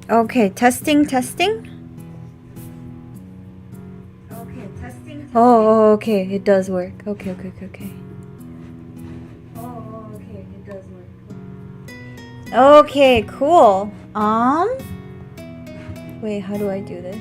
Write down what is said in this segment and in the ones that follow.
Okay, testing. Oh, okay, it does work. Okay. Oh, okay, it does work. Okay, cool. Wait, how do I do this?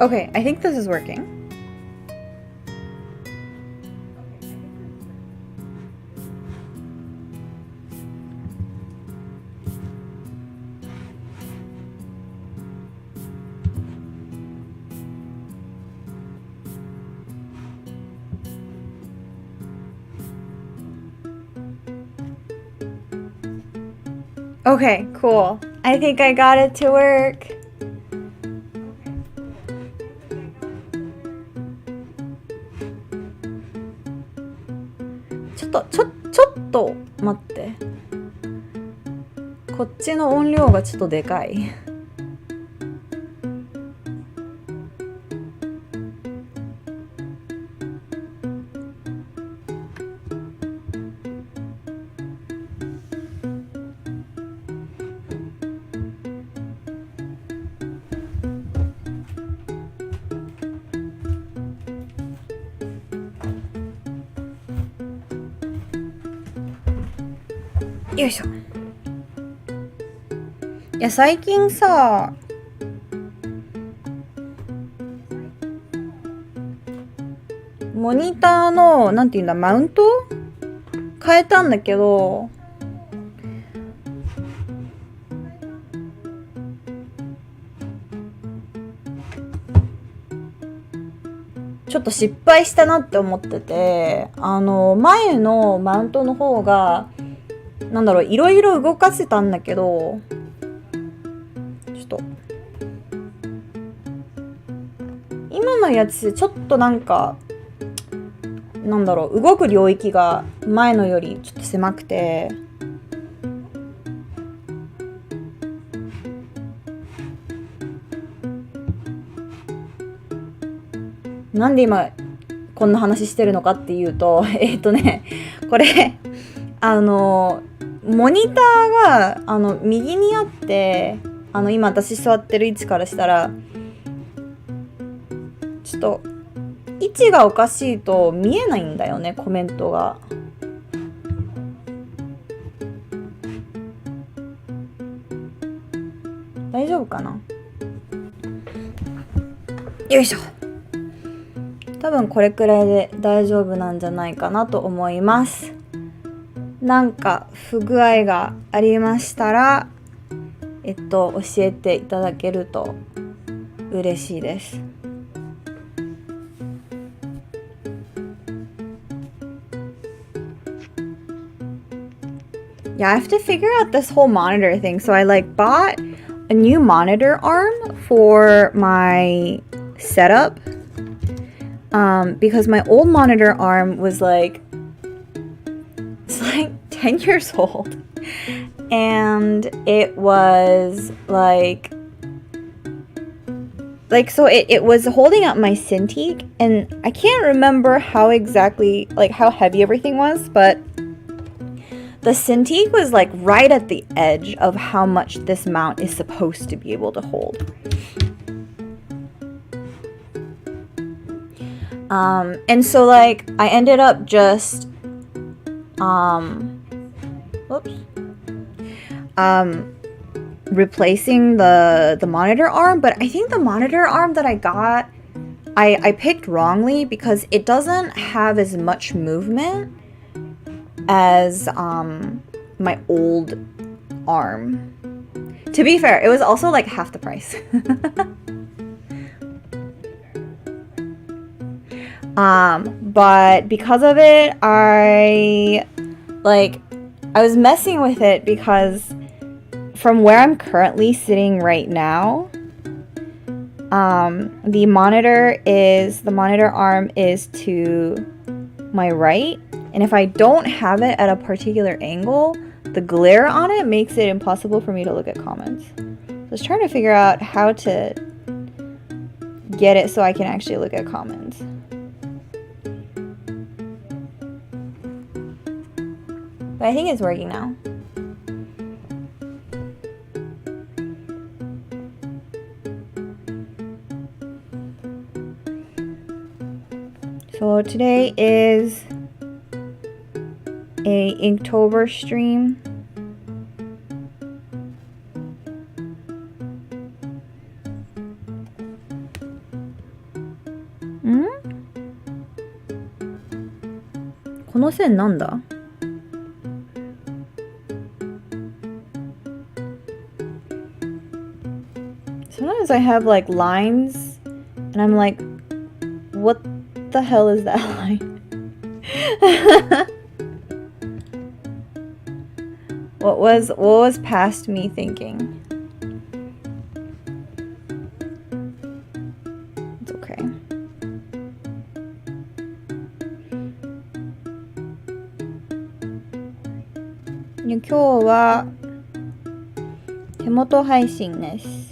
Okay, I think this is working. Okay, cool. I think I got it to work.ちょっと待って。こっちの音量がちょっとでかい。よいしょ。いや、最近さ、モニターの、なんていうんだ、マウント変えたんだけど、ちょっと失敗したなって思ってて、前のマウントの方が、なんだろう、いろいろ動かせたんだけど、ちょっと、今のやつ、ちょっとなんか、なんだろう、動く領域が前のよりちょっと狭くて、なんで今こんな話してるのかっていうと、これモニターが右にあって、今私座ってる位置からしたらちょっと位置がおかしいと見えないんだよね、コメントが。大丈夫かな？よいしょ。多分これくらいで大丈夫なんじゃないかなと思います。なんか不具合がありましたら、教えていただけると嬉しいです。Yeah, I have to figure out this whole monitor thing. So I bought a new monitor arm for my setup. Because my old monitor arm was it's 10 years old, and it was so it was holding up my Cintiq, and I can't remember how exactly, how heavy everything was, but the Cintiq was right at the edge of how much this mount is supposed to be able to hold. And so I ended up just replacing the monitor arm, but I think the monitor arm that I got, I picked wrongly because it doesn't have as much movement as my old arm. To be fair, it was also like half the price. But because of it, I was messing with it because from where I'm currently sitting right now, the monitor arm is to my right, and if I don't have it at a particular angle, the glare on it makes it impossible for me to look at comments. So I was trying to figure out how to get it so I can actually look at comments. But I think it's working now. So today is a Inktober stream.ん？この線なんだ？ Sometimes I have like lines and I'm like, what the hell is that line? What was past me thinking? It's okay.今日は手元配信です。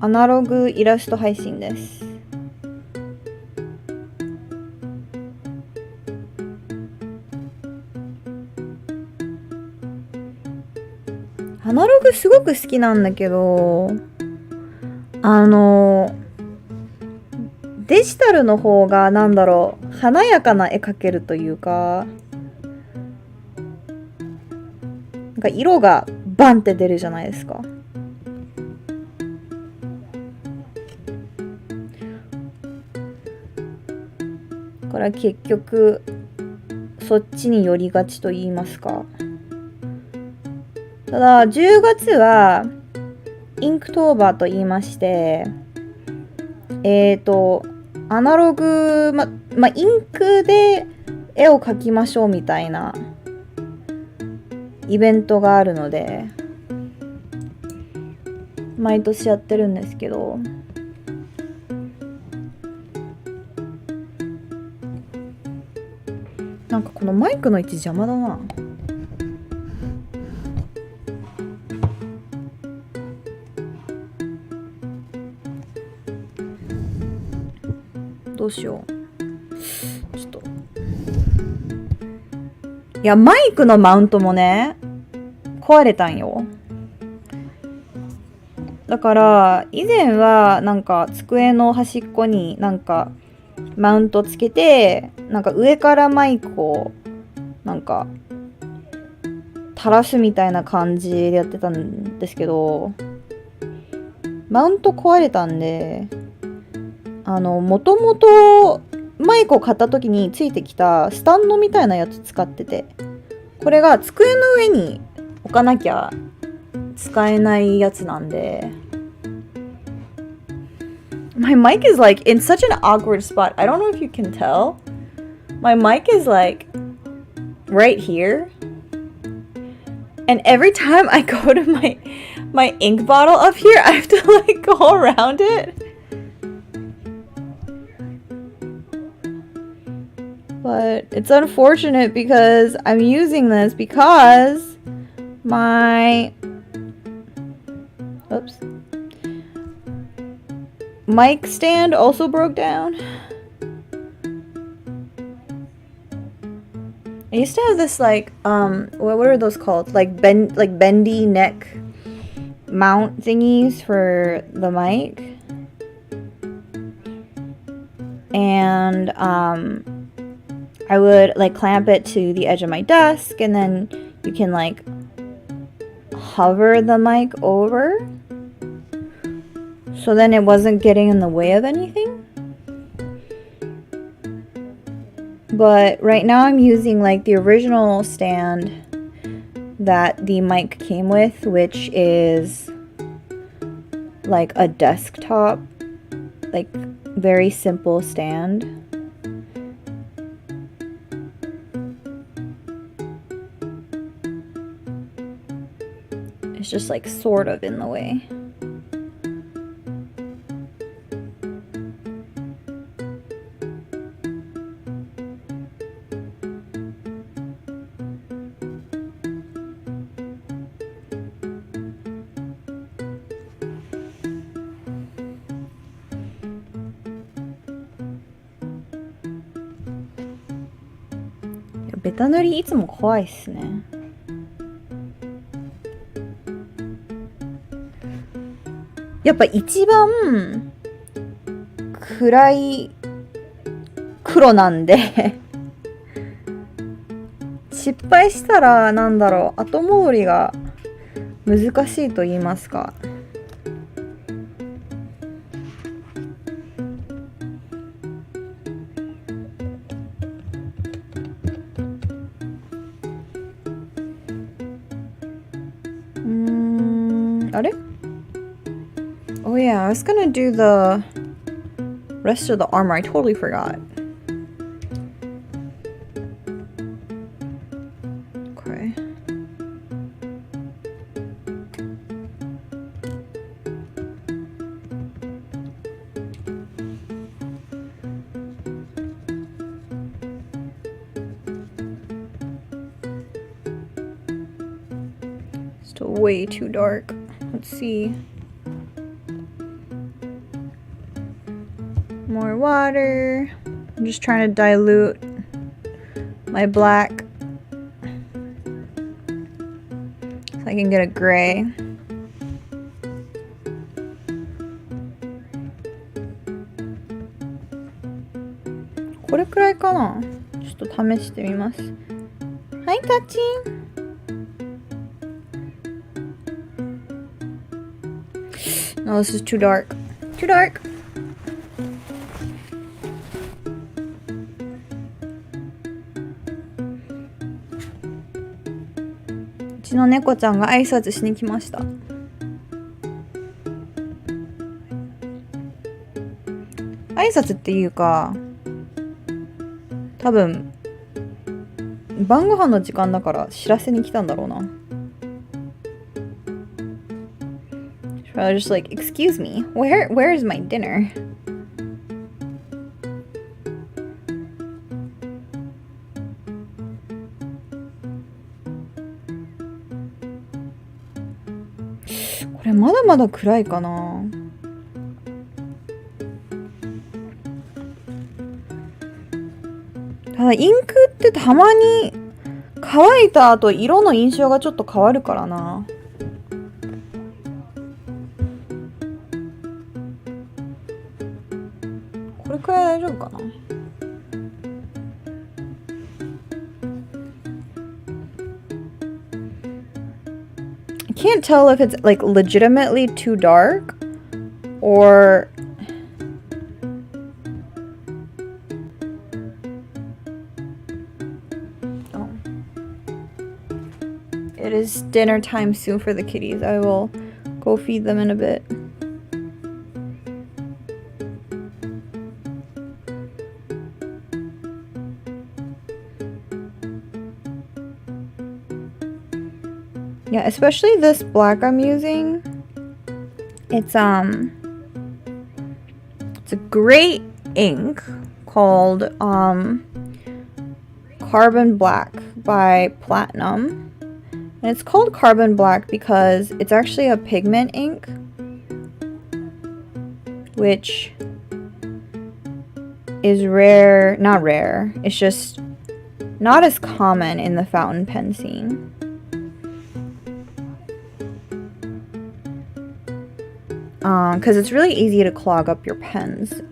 アナログイラスト配信です。アナログすごく好きなんだけど、デジタルの方がなんだろう、華やかな絵描けるというか、なんか色がバンって出るじゃないですか。だから結局そっちに寄りがちと言いますか。ただ10月はインクトーバーと言いまして、アナログ、インクで絵を描きましょうみたいなイベントがあるので、毎年やってるんですけど、なんかこのマイクの位置邪魔だな。どうしよう。ちょっと。いや、マイクのマウントもね、壊れたんよ。だから、以前はなんか机の端っこになんかマウントつけて、なんか上からマイクをなんか垂らすみたいな感じでやってたんですけど、マウント壊れたんで、もともとマイクを買った時についてきたスタンドみたいなやつ使ってて、これが机の上に置かなきゃ使えないやつなんで、My mic is like in such an awkward spot. I don't know if you can tell. My mic is like right here. And every time I go to my ink bottle up here, I have to like go around it. But it's unfortunate because I'm using this because my mic stand also broke down. I used to have this like what are those called? Like bendy neck mount thingies for the mic. And I would like clamp it to the edge of my desk, and then you can like hover the mic over, so then it wasn't getting in the way of anything. But right now I'm using like the original stand that the mic came with, which is like a desktop, like very simple stand. It's just like sort of in the way.ベタ塗りいつも怖いっすね。やっぱ一番暗い黒なんで失敗したらなんだろう、後戻りが難しいと言いますか。あれ？Oh yeah, I was gonna do the rest of the armor. I totally forgot. Okay. Still way too dark. Let's see. More water. I'm just trying to dilute my black so I can get a gray. What れくらいかな？ちょっと試してみます。はい、タッチン。No, this is too dark. Too dark. うちの猫ちゃんが挨拶しに来ました。挨拶っていうか、多分晩ご飯の時間だから知らせに来たんだろうな。Probably just like, excuse me, where is my dinner?これまだまだ暗いかな。ただインクってたまに乾いた後色の印象がちょっと変わるからな。これくらい大丈夫かな。I can't tell if it's like legitimately too dark or it is dinner time soon for the kitties. I will go feed them in a bit. Yeah, especially this black I'm using. It's a great ink called Carbon Black by Platinum. And it's called Carbon Black because it's actually a pigment ink, which is rare, not rare, it's just not as common in the fountain pen scene. Because it's really easy to clog up your pens,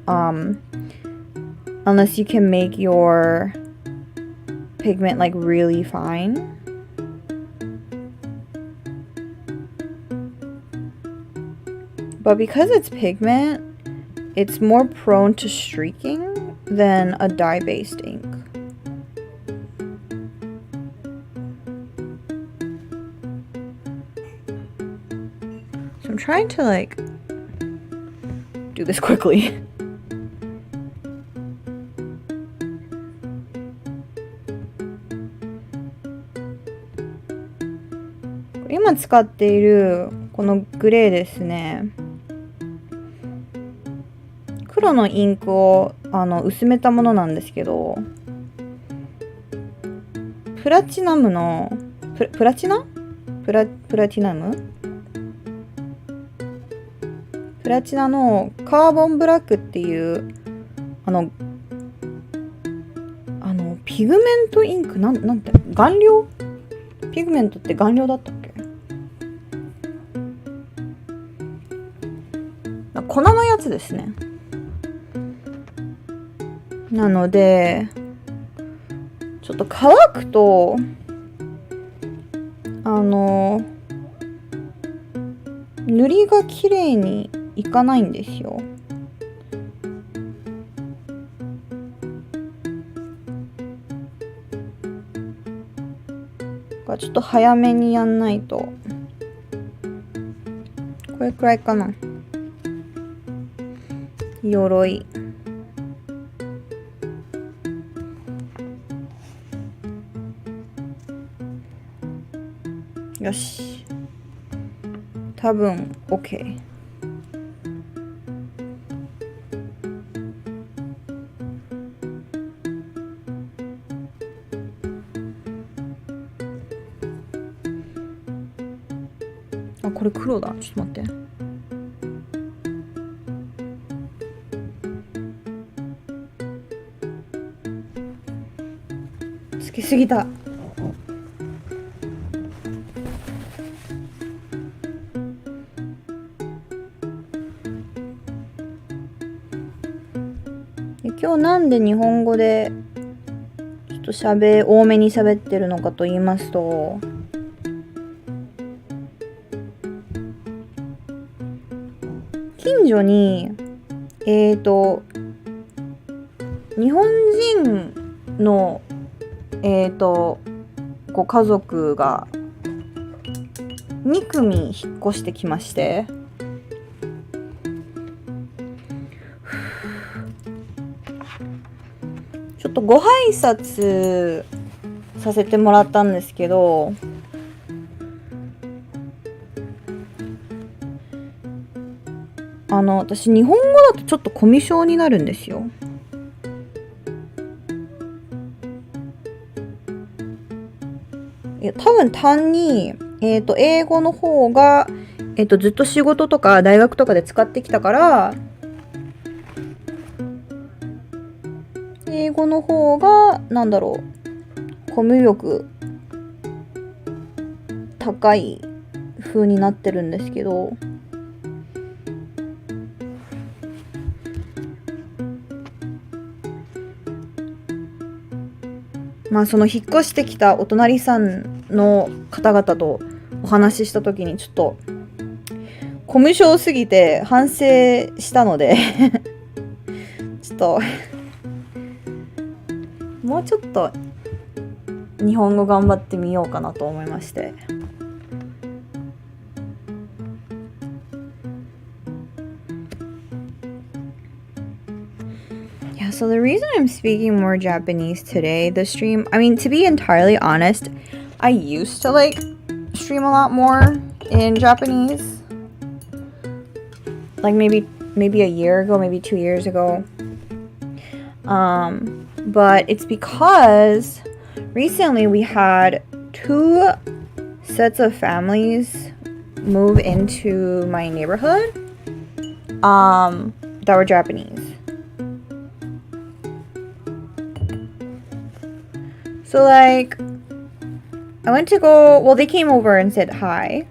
unless you can make your pigment like really fine. But because it's pigment, it's more prone to streaking than a dye-based ink. So I'm trying to like do this quickly.今使っているこのグレーですね。黒のインクを薄めたものなんですけど、プラチナムのプラチナのカーボンブラックっていうピグメントインクなんて顔料？ピグメントって顔料だったっけ？粉のやつですね。なのでちょっと乾くと塗りが綺麗にいかないんですよ。ちょっと早めにやんないと。これくらいかな。鎧。よし。多分 OK。あ、これ黒だ。ちょっと待って。つけすぎた。今日なんで日本語でちょっと多めに喋ってるのかと言いますと、近所に日本人のご家族が2組引っ越してきまして、ちょっとご挨拶させてもらったんですけど、私日本語だとちょっとコミュ障になるんですよ。多分単に、英語の方が、ずっと仕事とか大学とかで使ってきたから、英語の方がコミュ力高い風になってるんですけど、まあその引っ越してきたお隣さんの方々とお話しした時にちょっとコミュ障すぎて反省したのでちょっともうちょっと日本語頑張ってみようかなと思いまして。So the reason I'm speaking more Japanese today, the stream, I mean, to be entirely honest, I used to stream a lot more in Japanese. Like maybe a year ago, maybe 2 years ago. But it's because recently we had 2 sets of families move into my neighborhood that were Japanese. So I went to go, they came over and said hi.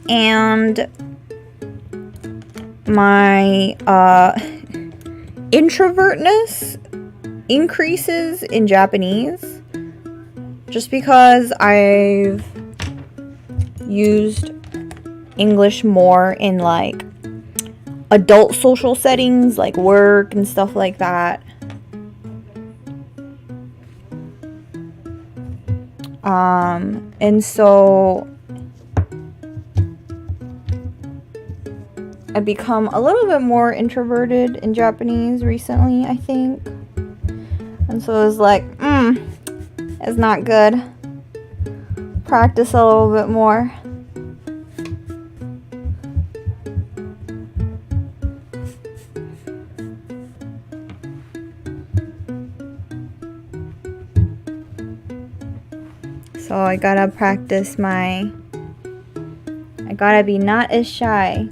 And my introvertness increases in Japanese just because I've used English more in like adult social settings like work and stuff like that. And so I've become a little bit more introverted in Japanese recently, I think. And so it's like, it's not good. Practice a little bit more. So I gotta practice I gotta be not as shy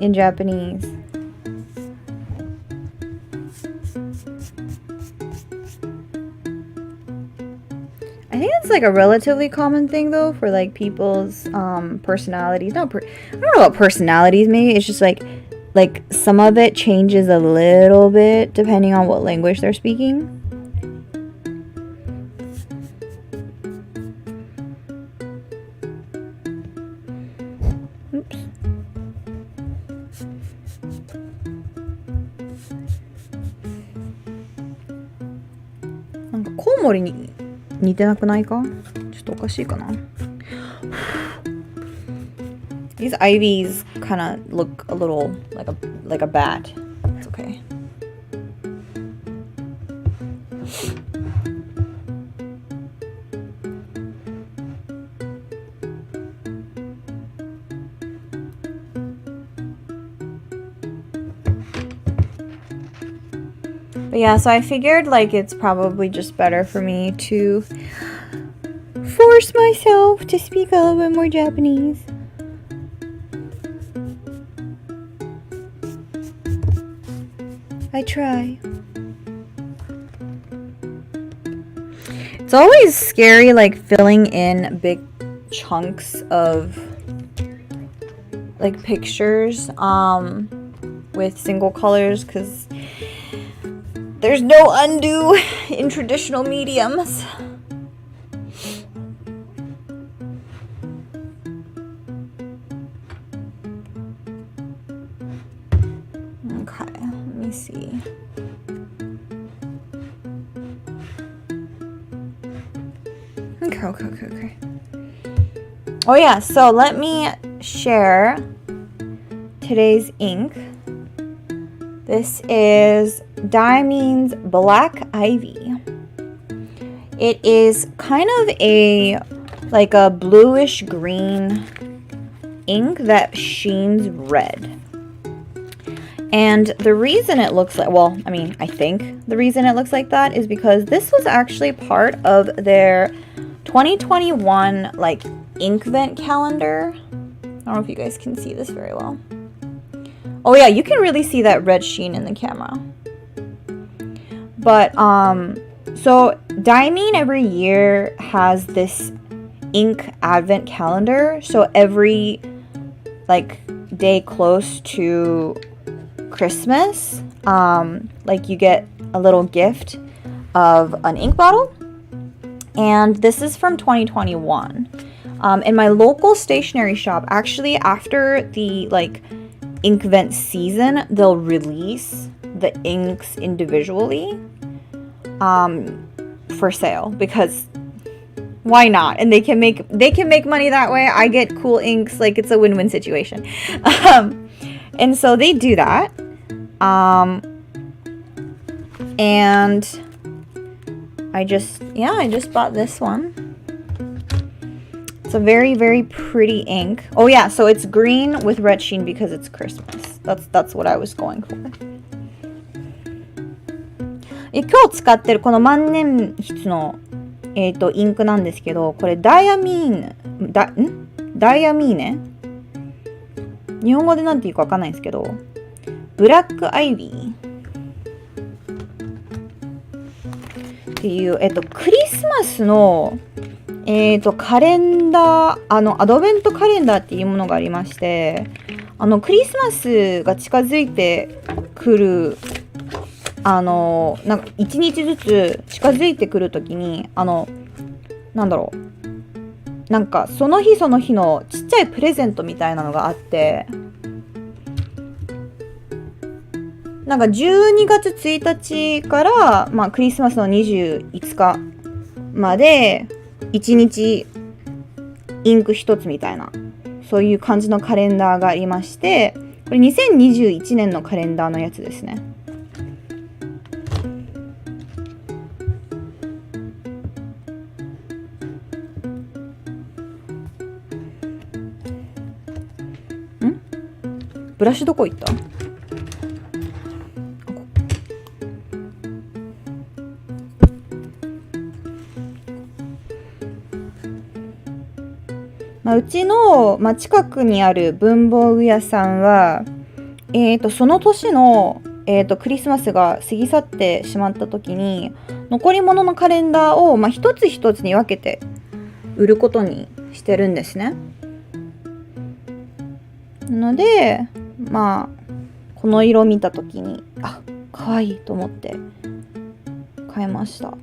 in Japanese. I think it's like a relatively common thing though for like people's personalities. I don't know about personalities, maybe it's just like some of it changes a little bit depending on what language they're speaking. Oops.なんかコウモリに似てなくないか？ちょっとおかしいかな。These ivies kind of look a little like a bat. It's okay. But yeah, so I figured like it's probably just better for me to force myself to speak a little bit more Japanese. I try. It's always scary like filling in big chunks of like pictures with single colors because there's no undo in traditional mediums. Okay, let me see. Okay. Oh yeah, so let me share today's ink. This is Diamine's Black Ivy. It is kind of a bluish green ink that sheens red. And the reason it looks like, I think the reason it looks like that is because this was actually part of their 2021 like Inkvent calendar. I don't know if you guys can see this very well. Oh yeah, you can really see that red sheen in the camera. But so Diamine every year has this ink advent calendar. So every like day close to Christmas, like you get a little gift of an ink bottle. And this is from 2021. In my local stationery shop, actually after the like Inkvent season, they'll release the inks individually for sale because why not? And they can make money that way. I get cool inks, like it's a win-win situation. And so they do that. And I just bought this one. It's a very, very pretty ink. Oh yeah, so it's green with red sheen because it's Christmas. That's what I was going for. 今日使ってるこの万年筆のインクなんですけど、これダイアミーネ。日本語でなんていうかわかんないんですけど、ブラックアイビーっていう、クリスマスのカレンダー、アドベントカレンダーっていうものがありまして、クリスマスが近づいてくる、なんか1日ずつ近づいてくるときに、なんだろう。なんかその日その日のちっちゃいプレゼントみたいなのがあって、なんか12月1日から、まあクリスマスの25日まで1日インク一つみたいな、そういう感じのカレンダーがありまして、これ2021年のカレンダーのやつですね。ブラシどこ行った？うちの、近くにある文房具屋さんは、その年の、クリスマスが過ぎ去ってしまった時に、残り物のカレンダーを、一つ一つに分けて売ることにしてるんですね。なので、この色見た時に、可愛いと思って買いました。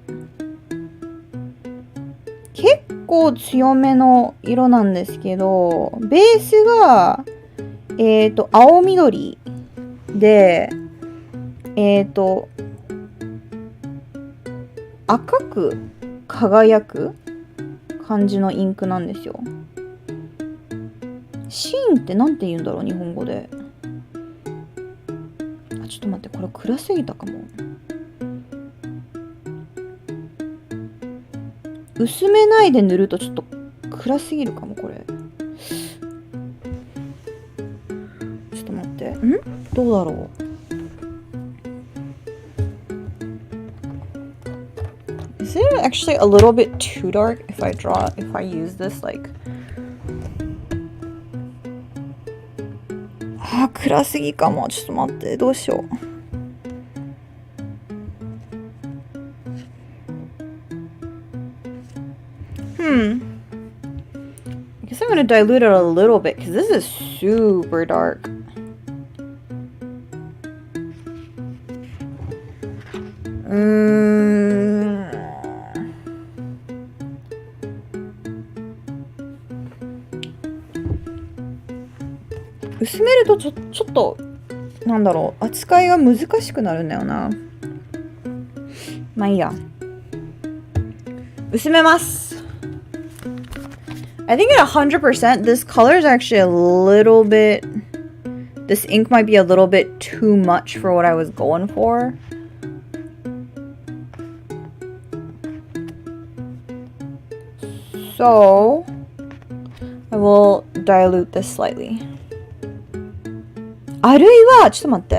結構強めの色なんですけど、ベースが青緑で赤く輝く感じのインクなんですよ。シーンってなんて言うんだろう、日本語で。ちょっと待って、これ暗すぎたかも。薄めないで塗るとちょっと暗すぎるかも、これ。ちょっと待って。どうだろう。Is it actually a little bit too dark if I use this like... 暗すぎかも。ちょっと待って、どうしよう。I guess I'm gonna dilute it a little bit because this is super dark.薄めるとちょっとなんだろう、扱いが難しくなるんだよな。いいや。薄めます。I think at 100%, this color is actually a little bit... This ink might be a little bit too much for what I was going for. So, I will dilute this slightly. あるいは、ちょっと待って。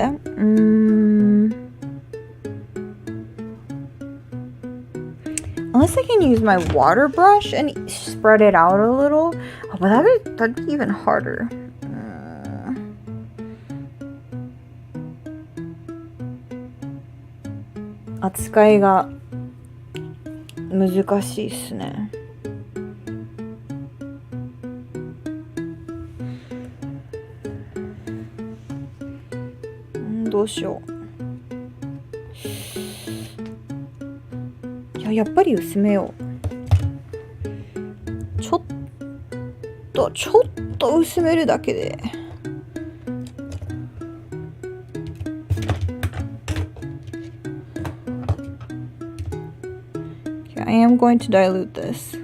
Unless I can use my water brush and spread it out a little. But that'd be even harder. 扱いが難しいっすね。どうしよう。やっぱり薄めよう。ちょっと薄めるだけで。Okay, I am going to dilute this.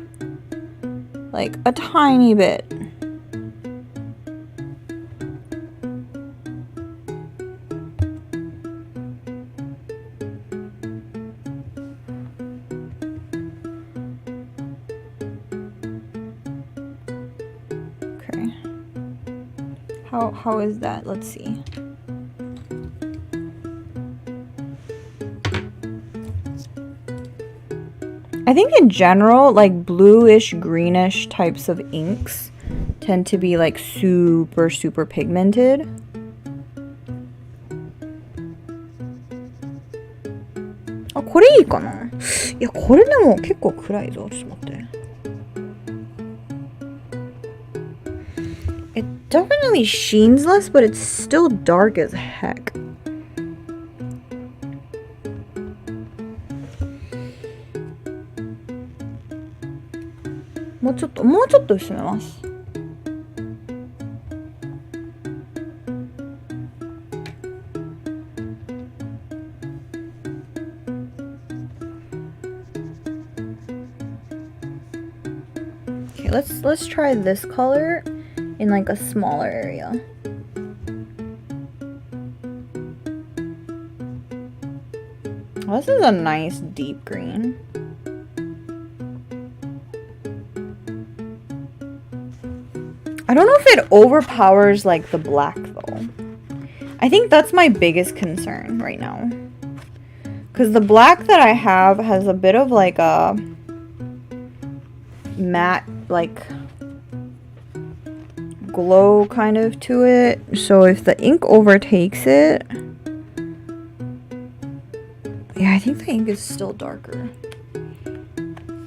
Like a tiny bit. How is that? Let's see. I think in general, like bluish, greenish types of inks tend to be like super pigmented. Ah, これいいかな？いや、これでも結構暗いぞ。ちょっと待って。definitely sheens less, but it's still dark as heck. More薄めます。Okay, let's try this color in like a smaller area. Oh, this is a nice deep green. I don't know if it overpowers like the black though. I think that's my biggest concern right now. Because the black that I have has a bit of like a matte like glow kind of to it. So if the ink overtakes it, yeah, I think the ink is still darker.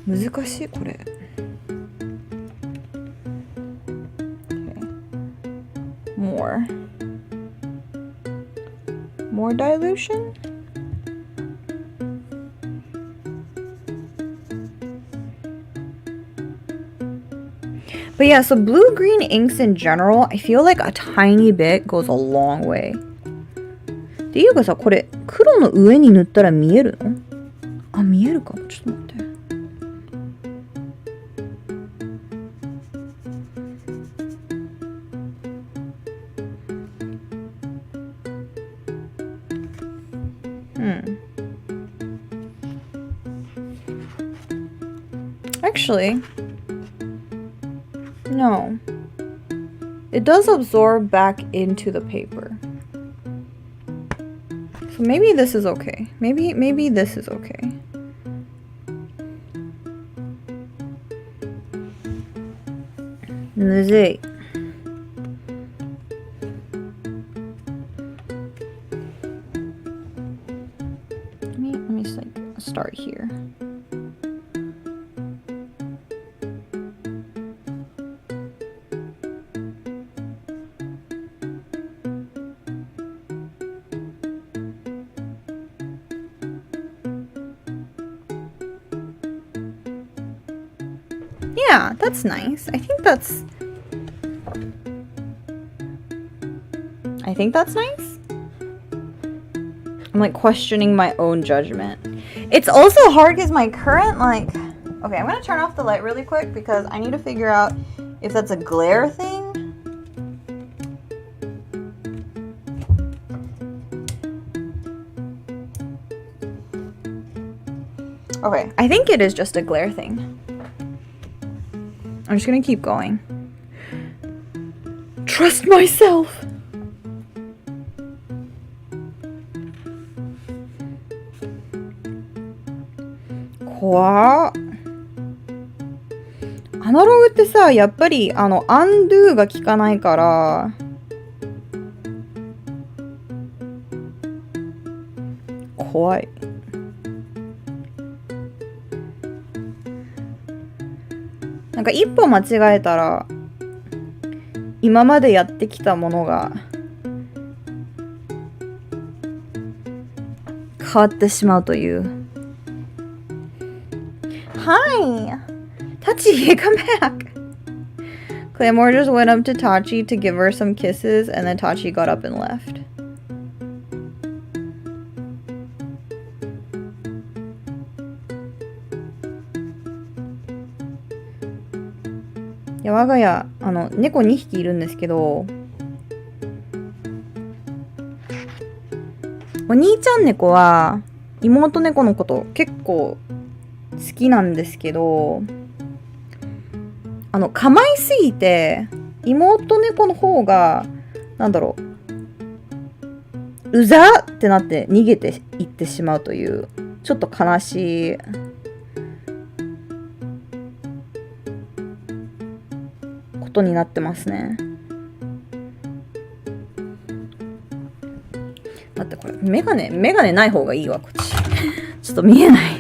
難しいこれ。More dilution. But yeah, so blue-green inks in general, I feel like a tiny bit goes a long way. っていうかさ、これ黒の上に塗ったら見えるの？あ、見えるかも。ちょっと待って。Actually, no. It does absorb back into the paper. So maybe this is okay. Maybe this is okay. Let me start here. Yeah, that's nice. I think that's nice. I'm like questioning my own judgment. It's also hard because my current like, okay, I'm gonna turn off the light really quick because I need to figure out if that's a glare thing. Okay, I think it is just a glare thing. I'm just gonna keep going. Trust myself! Kwa. アナログってさ、やっぱりアンドゥが効かないから、怖い。なんか一歩間違えたら今までやってきたものが変わってしまうという。Hi! Tachi, come back! Claymore just went up to Tachi to give her some kisses and then Tachi got up and left. Yeah, 我が家猫2匹いるんですけど、お兄ちゃん猫は妹猫のこと結構好きなんですけど、構いすぎて妹猫の方がなんだろう、うざってなって逃げていってしまうというちょっと悲しいことになってますね。待って、これメガネない方がいいわ、こっち。ちょっと見えない。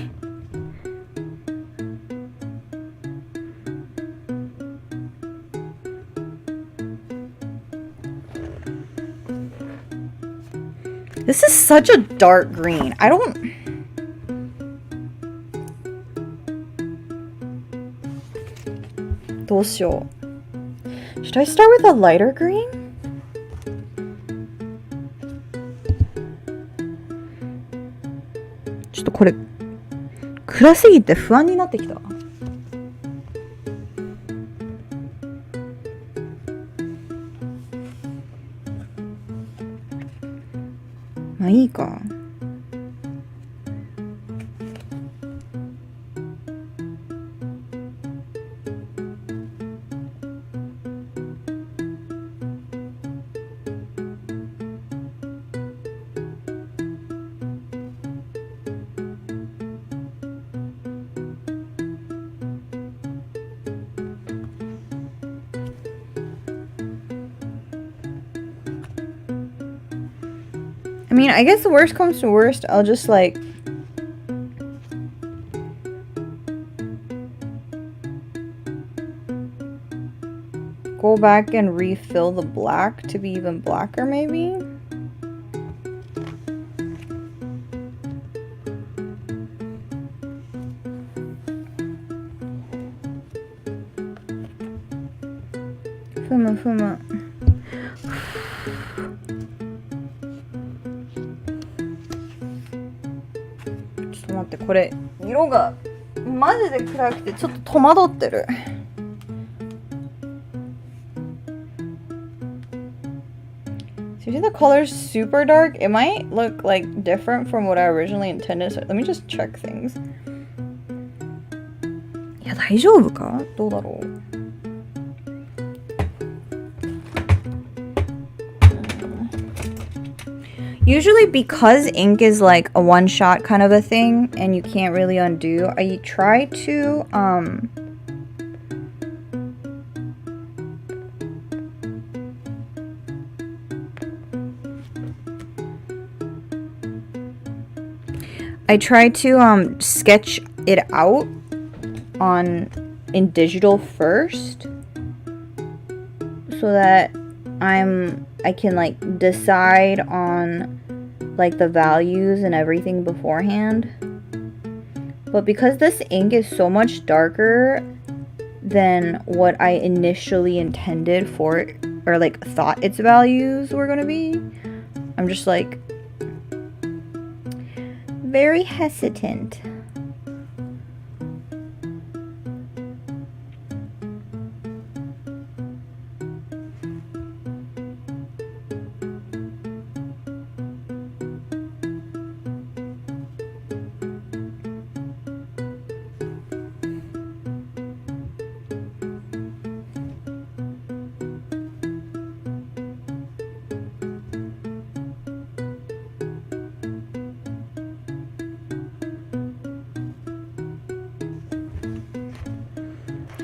This is such a dark green. I don't...どうしよう. Should I start with a lighter green?ちょっとこれ暗すぎて不安になってきた。まあいいか。I mean, I guess the worst comes to worst, I'll just like go back and refill the black to be even blacker maybe. Fuma. 待って、これ色がマジで暗くてちょっと戸惑ってる。So you see the color's super dark? It might look like different from what I originally intended. So let me just check things. いや、大丈夫か？どうだろう。Usually because ink is like a one-shot kind of a thing and you can't really undo, I try to sketch it out in digital first so that I can like decide on like the values and everything beforehand. But because this ink is so much darker than what I initially intended for it, or like thought its values were gonna be, I'm just like very hesitant.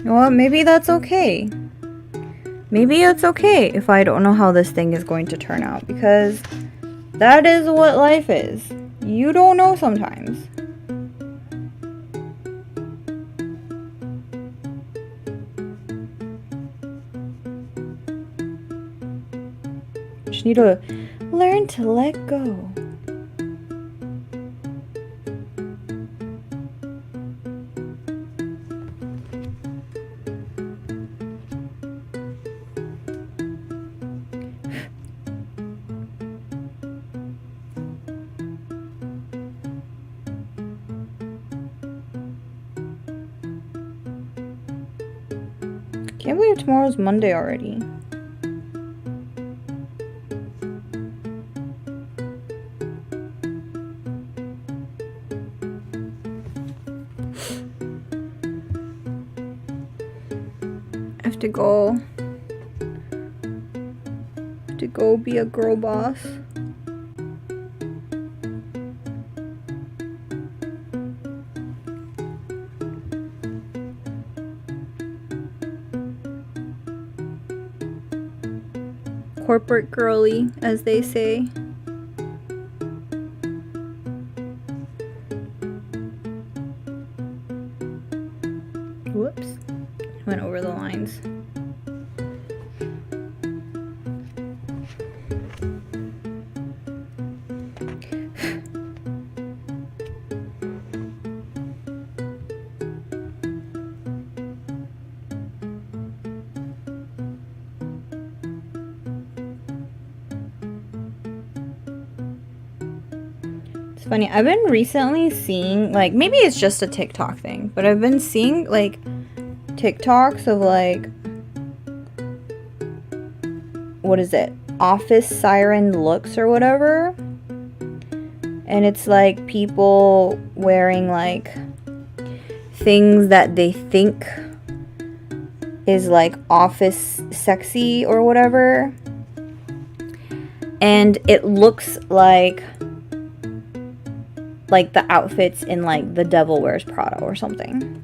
Well, maybe that's okay. Maybe it's okay if I don't know how this thing is going to turn out, because that is what life is. You don't know sometimes. Just need to learn to let go. Can't believe tomorrow's Monday already. I have to go be a girl boss. Corporate girly, as they say. Whoops. Went over the lines. It's funny. I've been recently seeing, like, maybe it's just a TikTok thing, but I've been seeing, like, TikToks of, like, what is it? Office siren looks or whatever. And it's, like, people wearing, like, things that they think is, like, office sexy or whatever. And it looks like the outfits in, like, The Devil Wears Prada or something.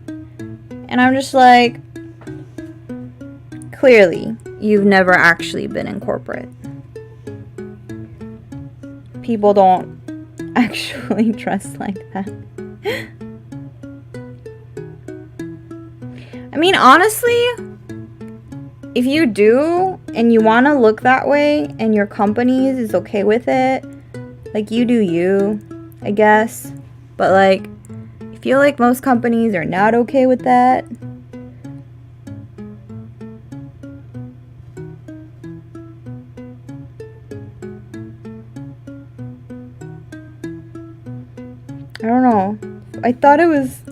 And I'm just like, clearly, you've never actually been in corporate. People don't actually dress like that. I mean, honestly, if you do and you want to look that way and your company is okay with it, like, you do you, I guess. But, like, I feel like most companies are not okay with that. I don't know. I thought it was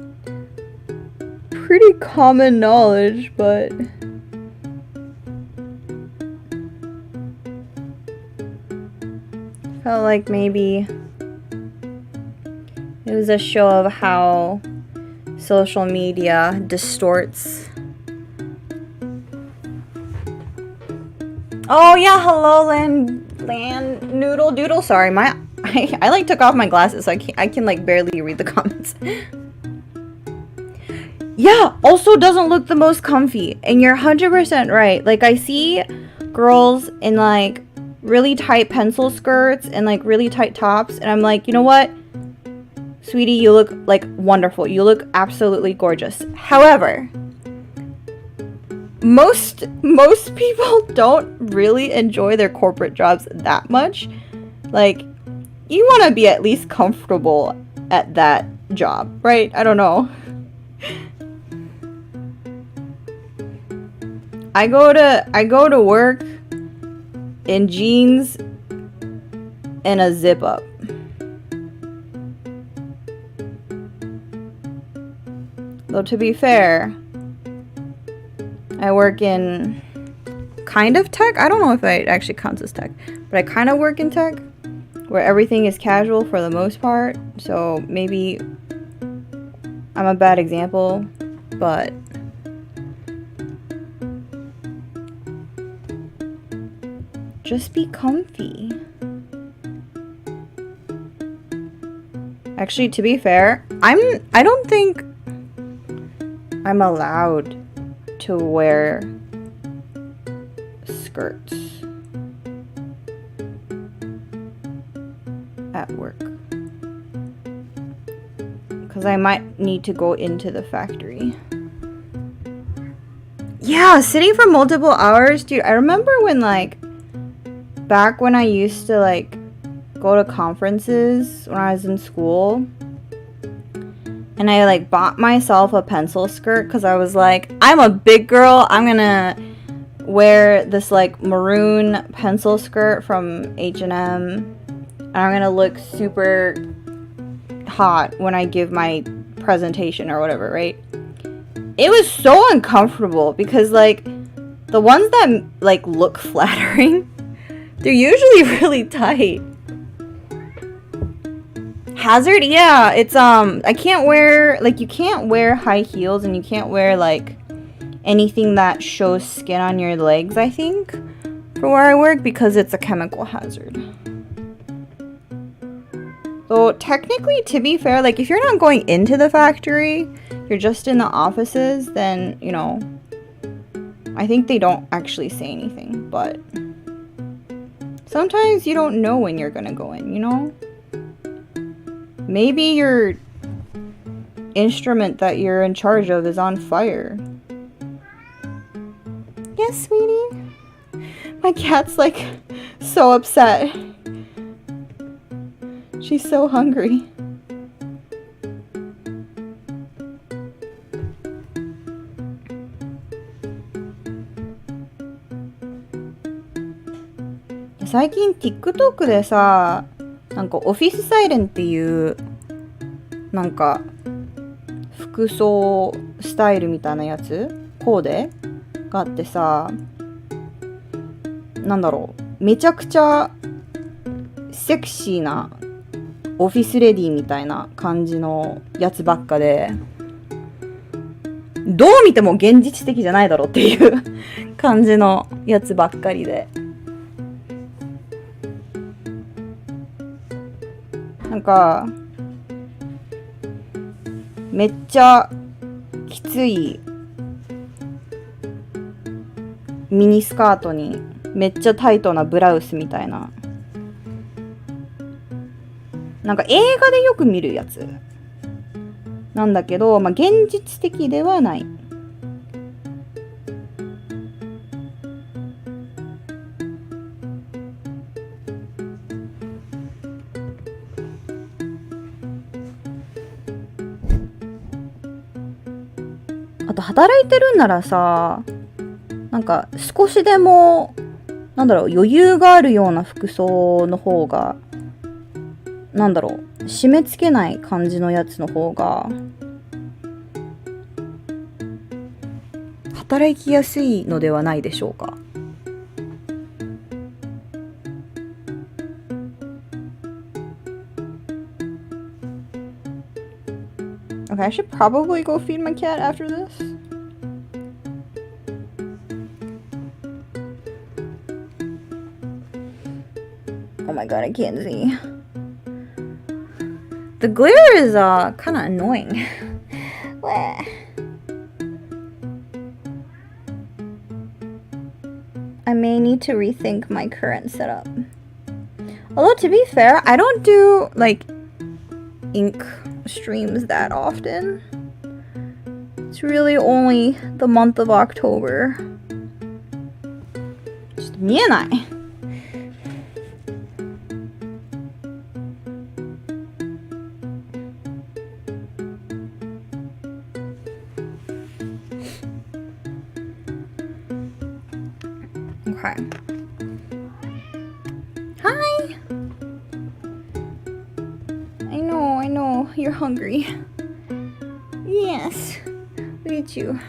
pretty common knowledge, but felt like maybe it was a show of how social media distorts. Oh yeah, hello land noodle doodle. Sorry, I like took off my glasses, so I can like barely read the comments. Yeah, also doesn't look the most comfy, and you're 100% right. Like, I see girls in like really tight pencil skirts and like really tight tops, and I'm like, you know what, sweetie, you look like wonderful. You look absolutely gorgeous. However, most people don't really enjoy their corporate jobs that much. Like, you want to be at least comfortable at that job, right? I don't know. I go to work in jeans and a zip up. Though, to be fair, I work in kind of tech. I don't know if it actually counts as tech, but I kind of work in tech where everything is casual for the most part. So maybe I'm a bad example, but just be comfy. Actually, to be fair, I don't think I'm allowed to wear skirts at work because I might need to go into the factory. Yeah, sitting for multiple hours, dude. I remember when, like, back when I used to, like, go to conferences when I was in school, and I, like, bought myself a pencil skirt because I was like, I'm a big girl. I'm gonna wear this, like, maroon pencil skirt from H&M, and I'm gonna look super hot when I give my presentation or whatever, right? It was so uncomfortable because, like, the ones that, like, look flattering, they're usually really tight. Hazard? Yeah, it's, I can't wear, like, you can't wear high heels and you can't wear, like, anything that shows skin on your legs, I think, for where I work, because it's a chemical hazard. So, technically, to be fair, like, if you're not going into the factory, you're just in the offices, then, you know, I think they don't actually say anything, but sometimes you don't know when you're gonna go in, you know? Maybe your instrument that you're in charge of is on fire. Yes, sweetie? My cat's, like, so upset. She's so hungry.最近 TikTok でさ、なんかオフィスサイレンっていうなんか服装スタイルみたいなやつコーデがあってさ、なんだろう、めちゃくちゃセクシーなオフィスレディみたいな感じのやつばっかで、どう見ても現実的じゃないだろっていう感じのやつばっかりで、なんかめっちゃきついミニスカートにめっちゃタイトなブラウスみたいな、なんか映画でよく見るやつなんだけど、まあ、現実的ではない。あと働いてるんならさ、なんか少しでもなんだろう、余裕があるような服装の方が、なんだろう、締め付けない感じのやつの方が働きやすいのではないでしょうか。Okay, I should probably go feed my cat after this. Oh my god, I can't see. The glare is kind of annoying. I may need to rethink my current setup. Although to be fair, I don't do like ink streams that often. It's really only the month of October. ちょっと見えない。Okay. Hi. I know. You're hungry. Yes. Look at you.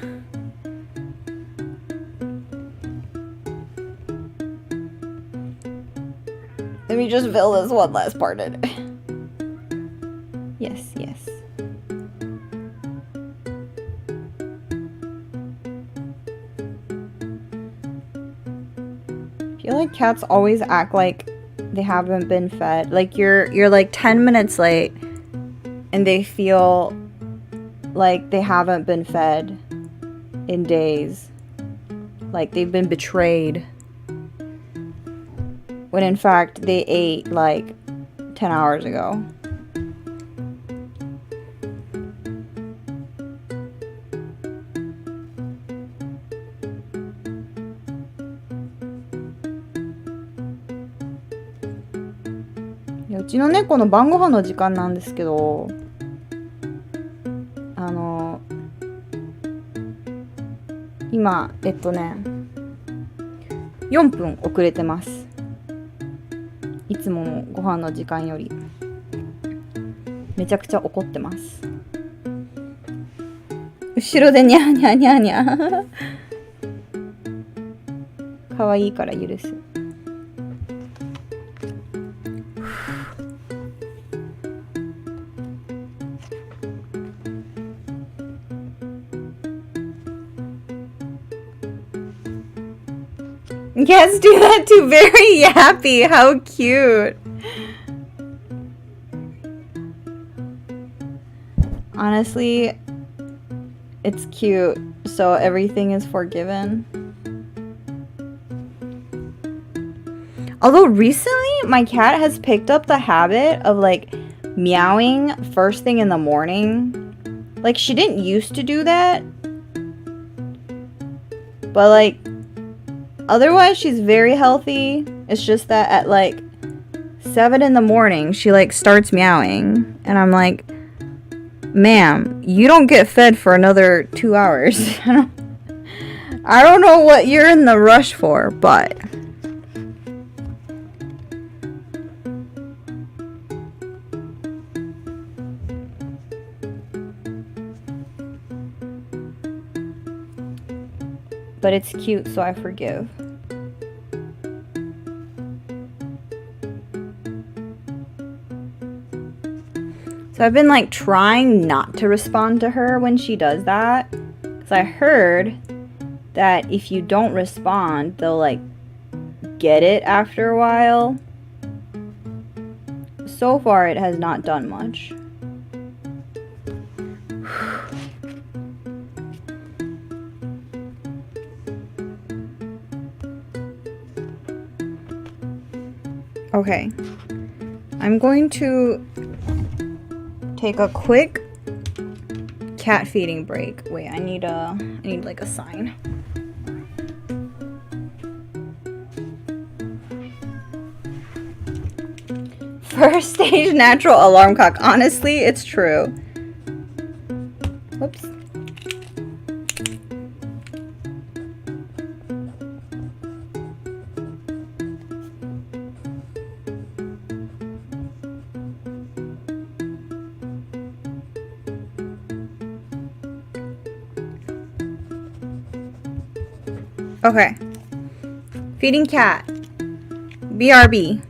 Let me just fill this one last part in. Yes. I feel like cats always act like they haven't been fed. Like you're like 10 minutes late and they feel like they haven't been fed in days. Like they've been betrayed. When in fact they ate like 10 hours ago.うちの猫の晩ご飯の時間なんですけど、今4分遅れてます。いつものご飯の時間より。めちゃくちゃ怒ってます。後ろでニャーニャーニャーニャーかわいいから許す。Cats do that too. Very yappy. How cute. Honestly, it's cute. So everything is forgiven. Although recently, my cat has picked up the habit of like meowing first thing in the morning. Like she didn't used to do that. But like otherwise, she's very healthy. It's just that at like 7 in the morning, she like starts meowing. And I'm like, ma'am, you don't get fed for another 2 hours. I don't know what you're in the rush for, but but it's cute, so I forgive. So I've been like trying not to respond to her when she does that, because I heard that if you don't respond, they'll like get it after a while. So far it has not done much. Okay, I'm going to take a quick cat feeding break. Wait, I need like a sign. First stage natural alarm clock. Honestly, it's true. Whoops. Okay. Feeding cat. BRB.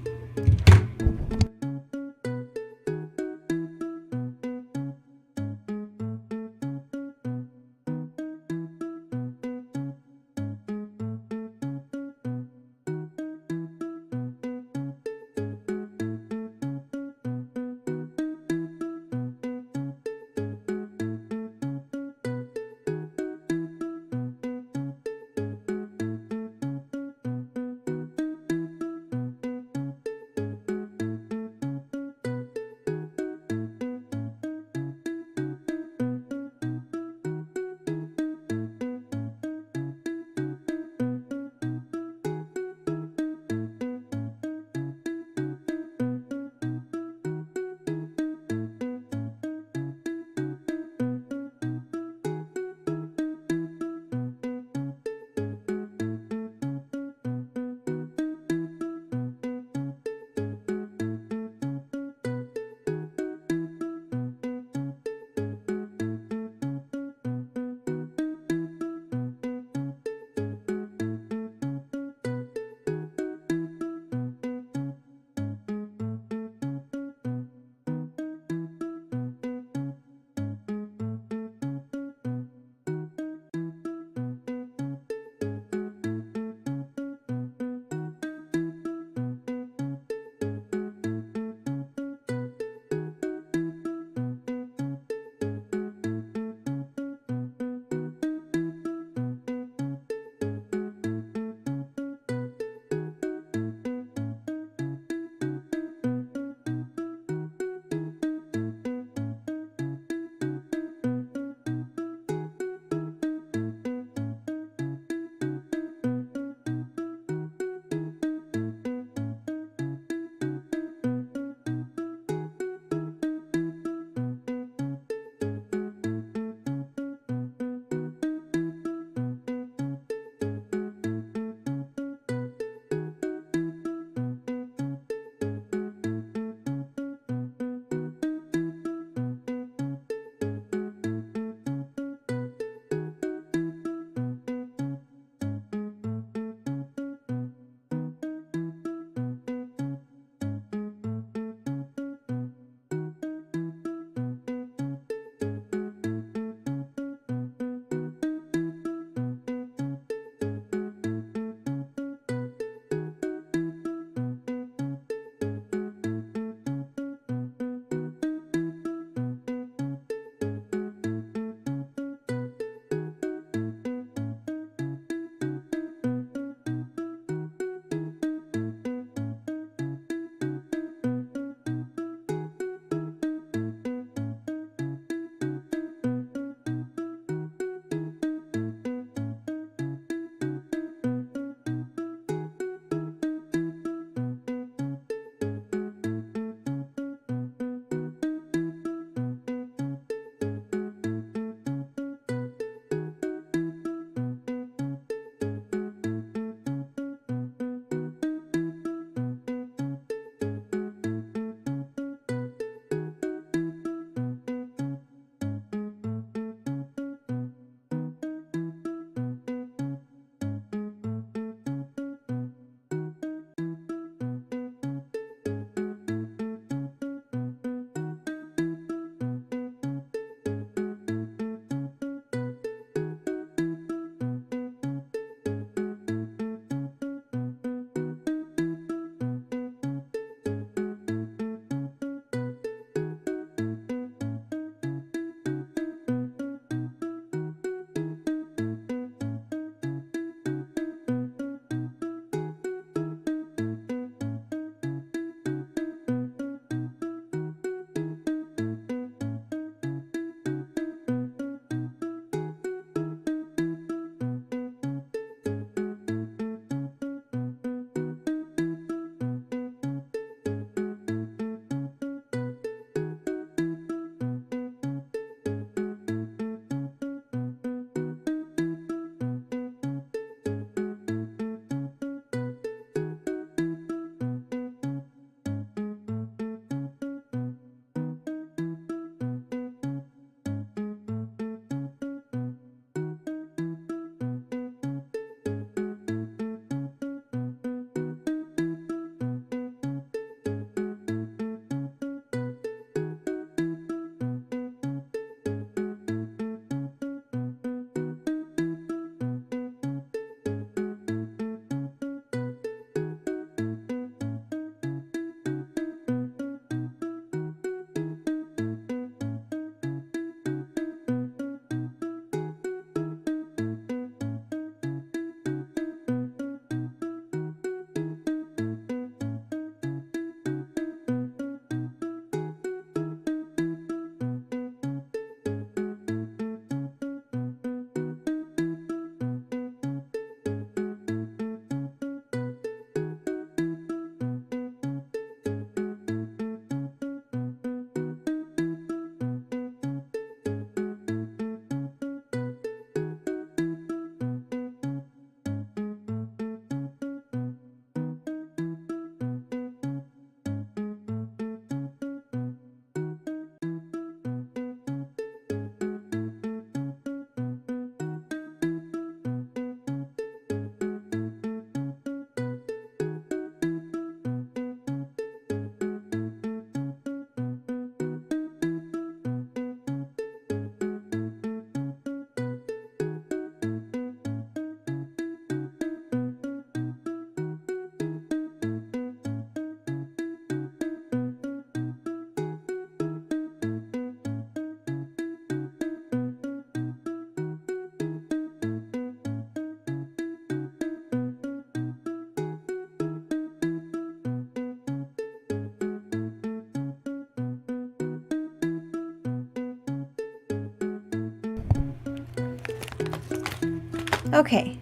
Okay,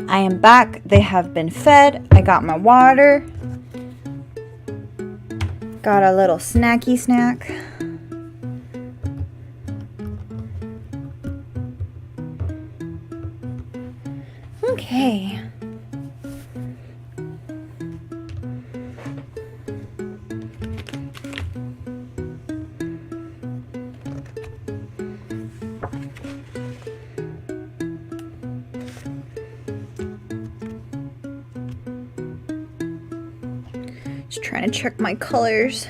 I am back. They have been fed. I got my water. Got a little snacky snack. Okay. Just trying to check my colors.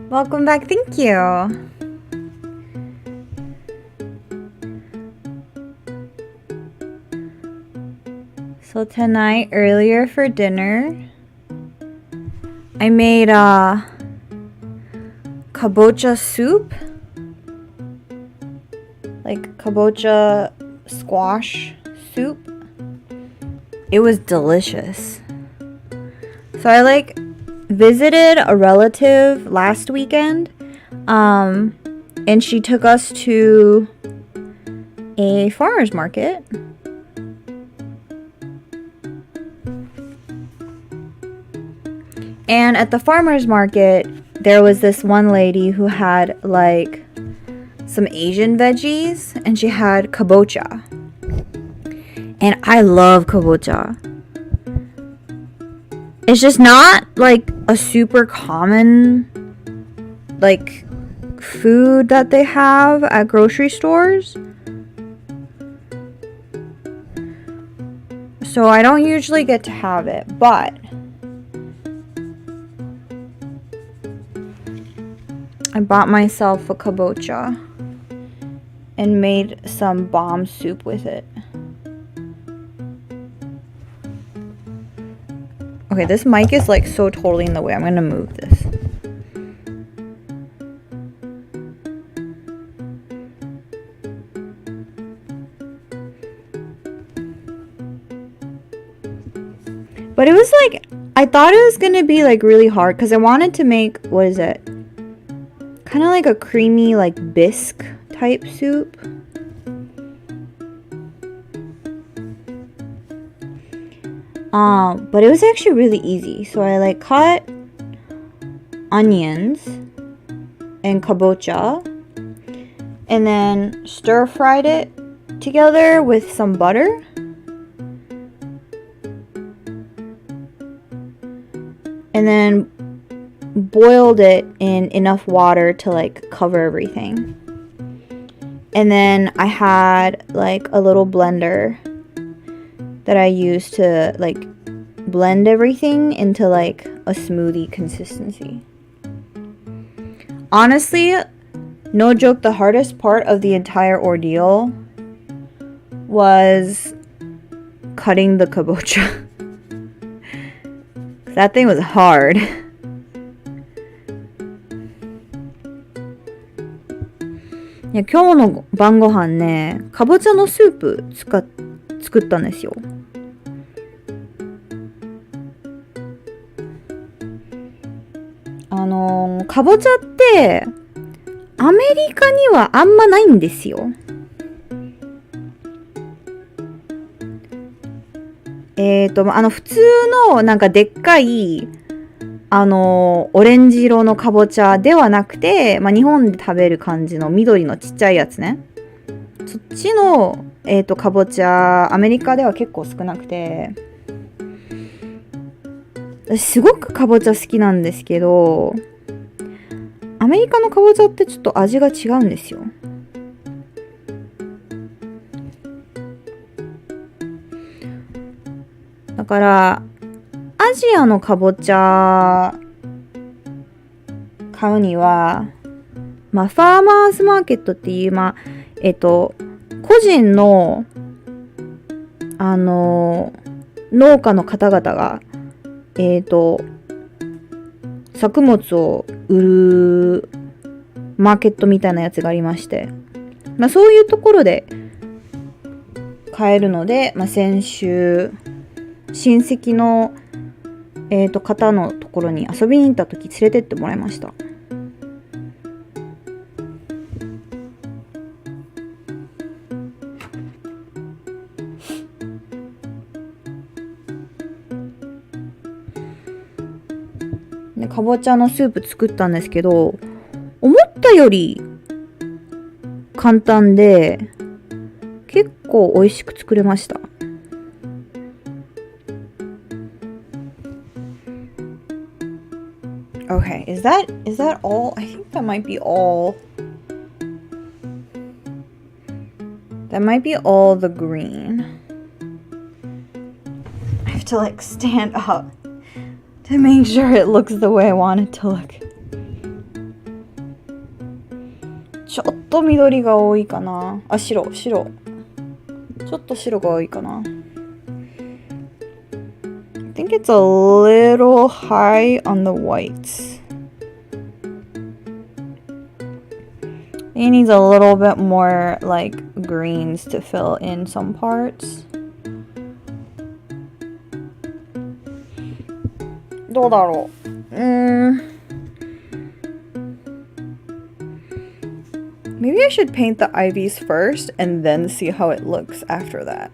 Welcome back, thank you. So tonight, earlier for dinner, I made a kabocha soup, like kabocha squash soup. It was delicious. So I visited a relative last weekend, and she took us to a farmer's market. And at the farmer's market, there was this one lady who had some Asian veggies, and she had kabocha. And I love kabocha. It's just not a super common food that they have at grocery stores. So I don't usually get to have it, but I bought myself a kabocha and made some bomb soup with it. Okay, this mic is so totally in the way. I'm gonna move this. But it was I thought it was gonna be really hard because I wanted to make, what is it? Kind of like a creamy bisque type soup. But it was actually really easy. So I cut onions and kabocha and then stir fried it together with some butter. And then boiled it in enough water to cover everything. And then I had a little blender that I used to blend everything into a smoothie consistency. Honestly, no joke, the hardest part of the entire ordeal was cutting the kabocha. That thing was hard.いや、今日の晩ご飯ね、かぼちゃのスープ作ったんですよ。かぼちゃってアメリカにはあんまないんですよ。普通のでっかいオレンジ色のかぼちゃではなくて、日本で食べる感じの緑のちっちゃいやつね。そっちのかぼちゃアメリカでは結構少なくて、私すごくかぼちゃ好きなんですけど、アメリカのかぼちゃってちょっと味が違うんですよ。だからアジアのかぼちゃ買うにはファーマーズマーケットっていう、個人の、農家の方々が、作物を売るマーケットみたいなやつがありまして、そういうところで買えるので、先週、親戚の、方のところに遊びに行った時連れてってもらいました。でかぼちゃのスープ作ったんですけど、思ったより簡単で結構美味しく作れました。Okay, is that all? I think that might be all. That might be all the green. I have to like stand up to make sure it looks the way I want it to look. ちょっと緑が多いかな。白。ちょっと白が多いかな。I think it's a little high on the whites. It needs a little bit more like greens to fill in some parts. どうだろう。Maybe I should paint the ivies first and then see how it looks after that.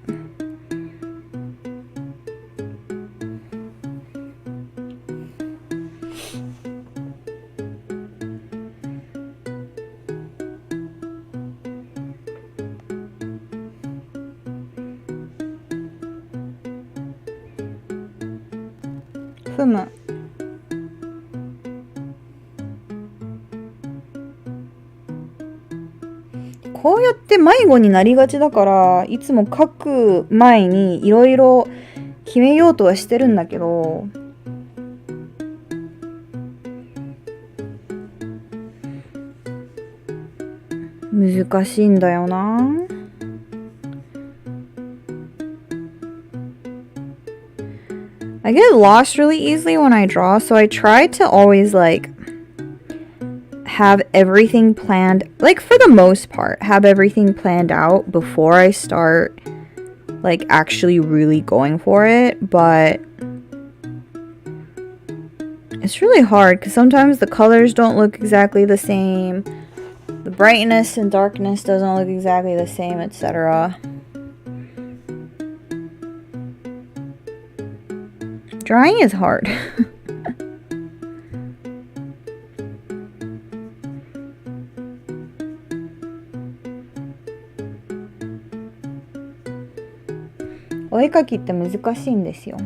ふむ。こうやって迷子になりがちだから、いつも書く前にいろいろ決めようとはしてるんだけど、難しいんだよな。I get lost really easily when I draw, so I try to always like have everything planned, like for the most part, have everything planned out before I start like actually really going for it. But it's really hard because sometimes the colors don't look exactly the same, the brightness and darkness doesn't look exactly the same, etc. Drawing is hard.お絵かきって難しいんですよ。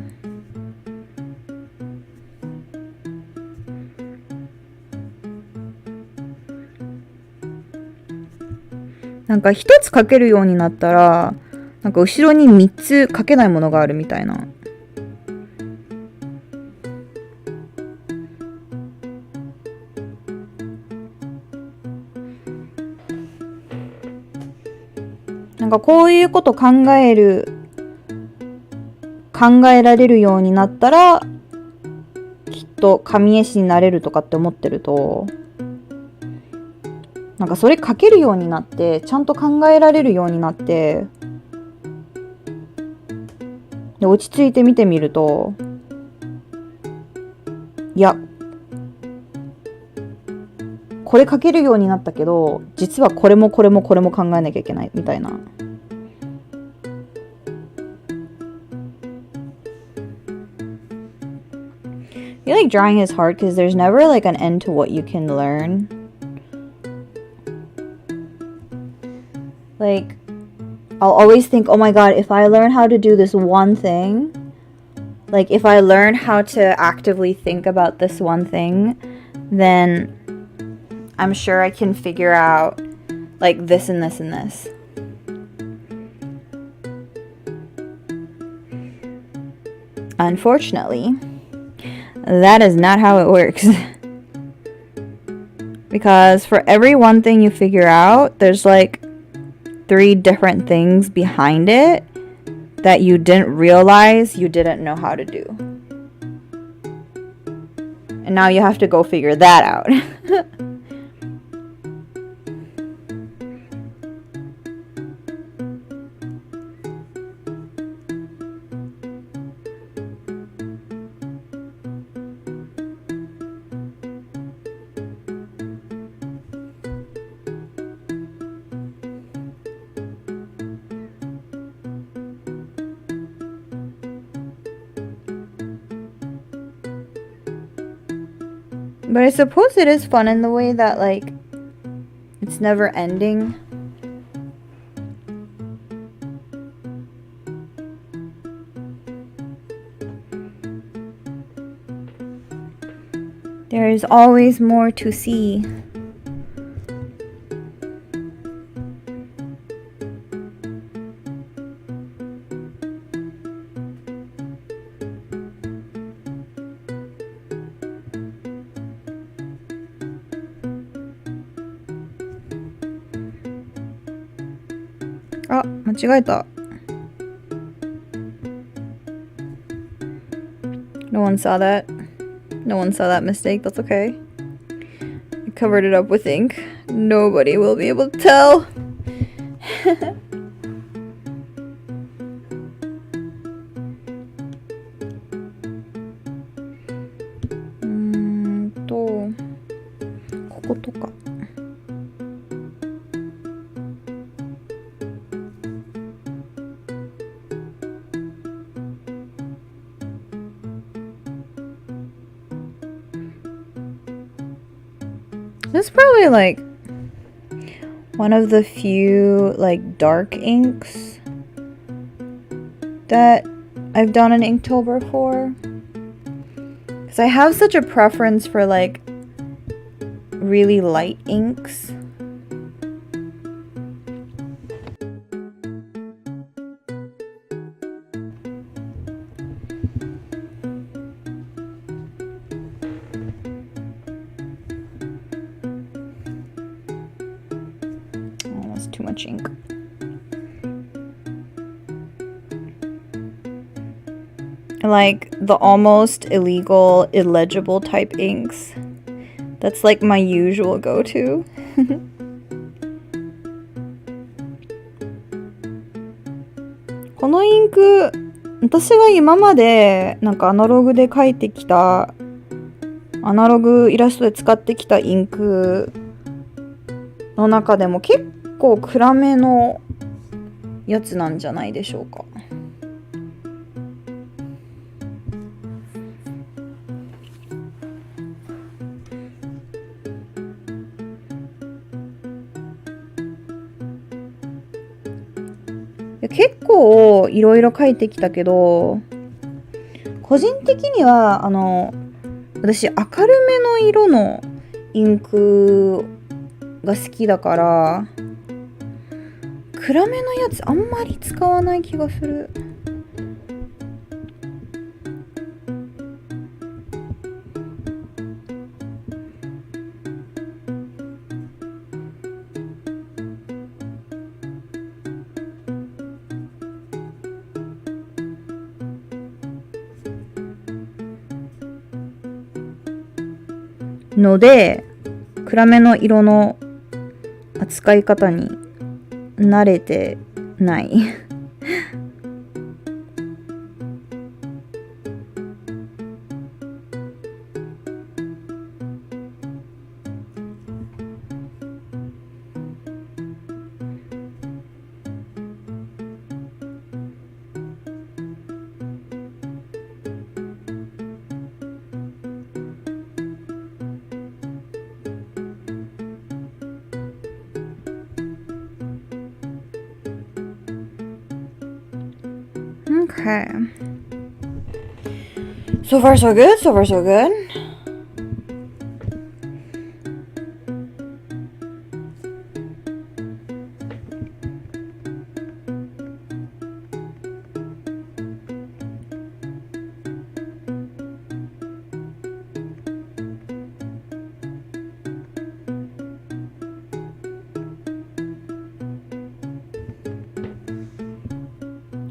なんか一つ描けるようになったら、なんか後ろに3つ描けないものがあるみたいな。なんかこういうこと考えられるようになったらきっと紙絵師になれるとかって思ってると、なんかそれ書けるようになってちゃんと考えられるようになって、で落ち着いて見てみると、いやこれ書けるようになったけど、実はこれも考えなきゃいけないみたいな。I feel like drawing is hard because there's never like an end to what you can learn. Like, I'll always think, oh my god, if I learn how to do this one thing, like if I learn how to actively think about this one thing, then I'm sure I can figure out like this and this and this. Unfortunately, that is not how it works. Because for every one thing you figure out, there's like 3 different things behind it that you didn't realize you didn't know how to do. And now you have to go figure that out. But I suppose it is fun in the way that, like, it's never ending. There is always more to see. Ah, 間違えた. No one saw that. No one saw that mistake. That's okay. I covered it up with ink. Nobody will be able to tell. Mm, こことか. This is probably like one of the few like dark inks that I've done an Inktober for, because I have such a preference for like really light inks. Too much ink. Like the almost illegal, illegible type inks. That's like my usual go-to. このインク、私が今までなんかアナログで描いてきた、アナログイラストで使ってきたインクの中でも結構暗めのやつなんじゃないでしょうか。結構いろいろ書いてきたけど、個人的には私明るめの色のインクが好きだから、暗めのやつあんまり使わない気がする。ので、暗めの色の扱い方に慣れてないOkay. So far so good, so far so good.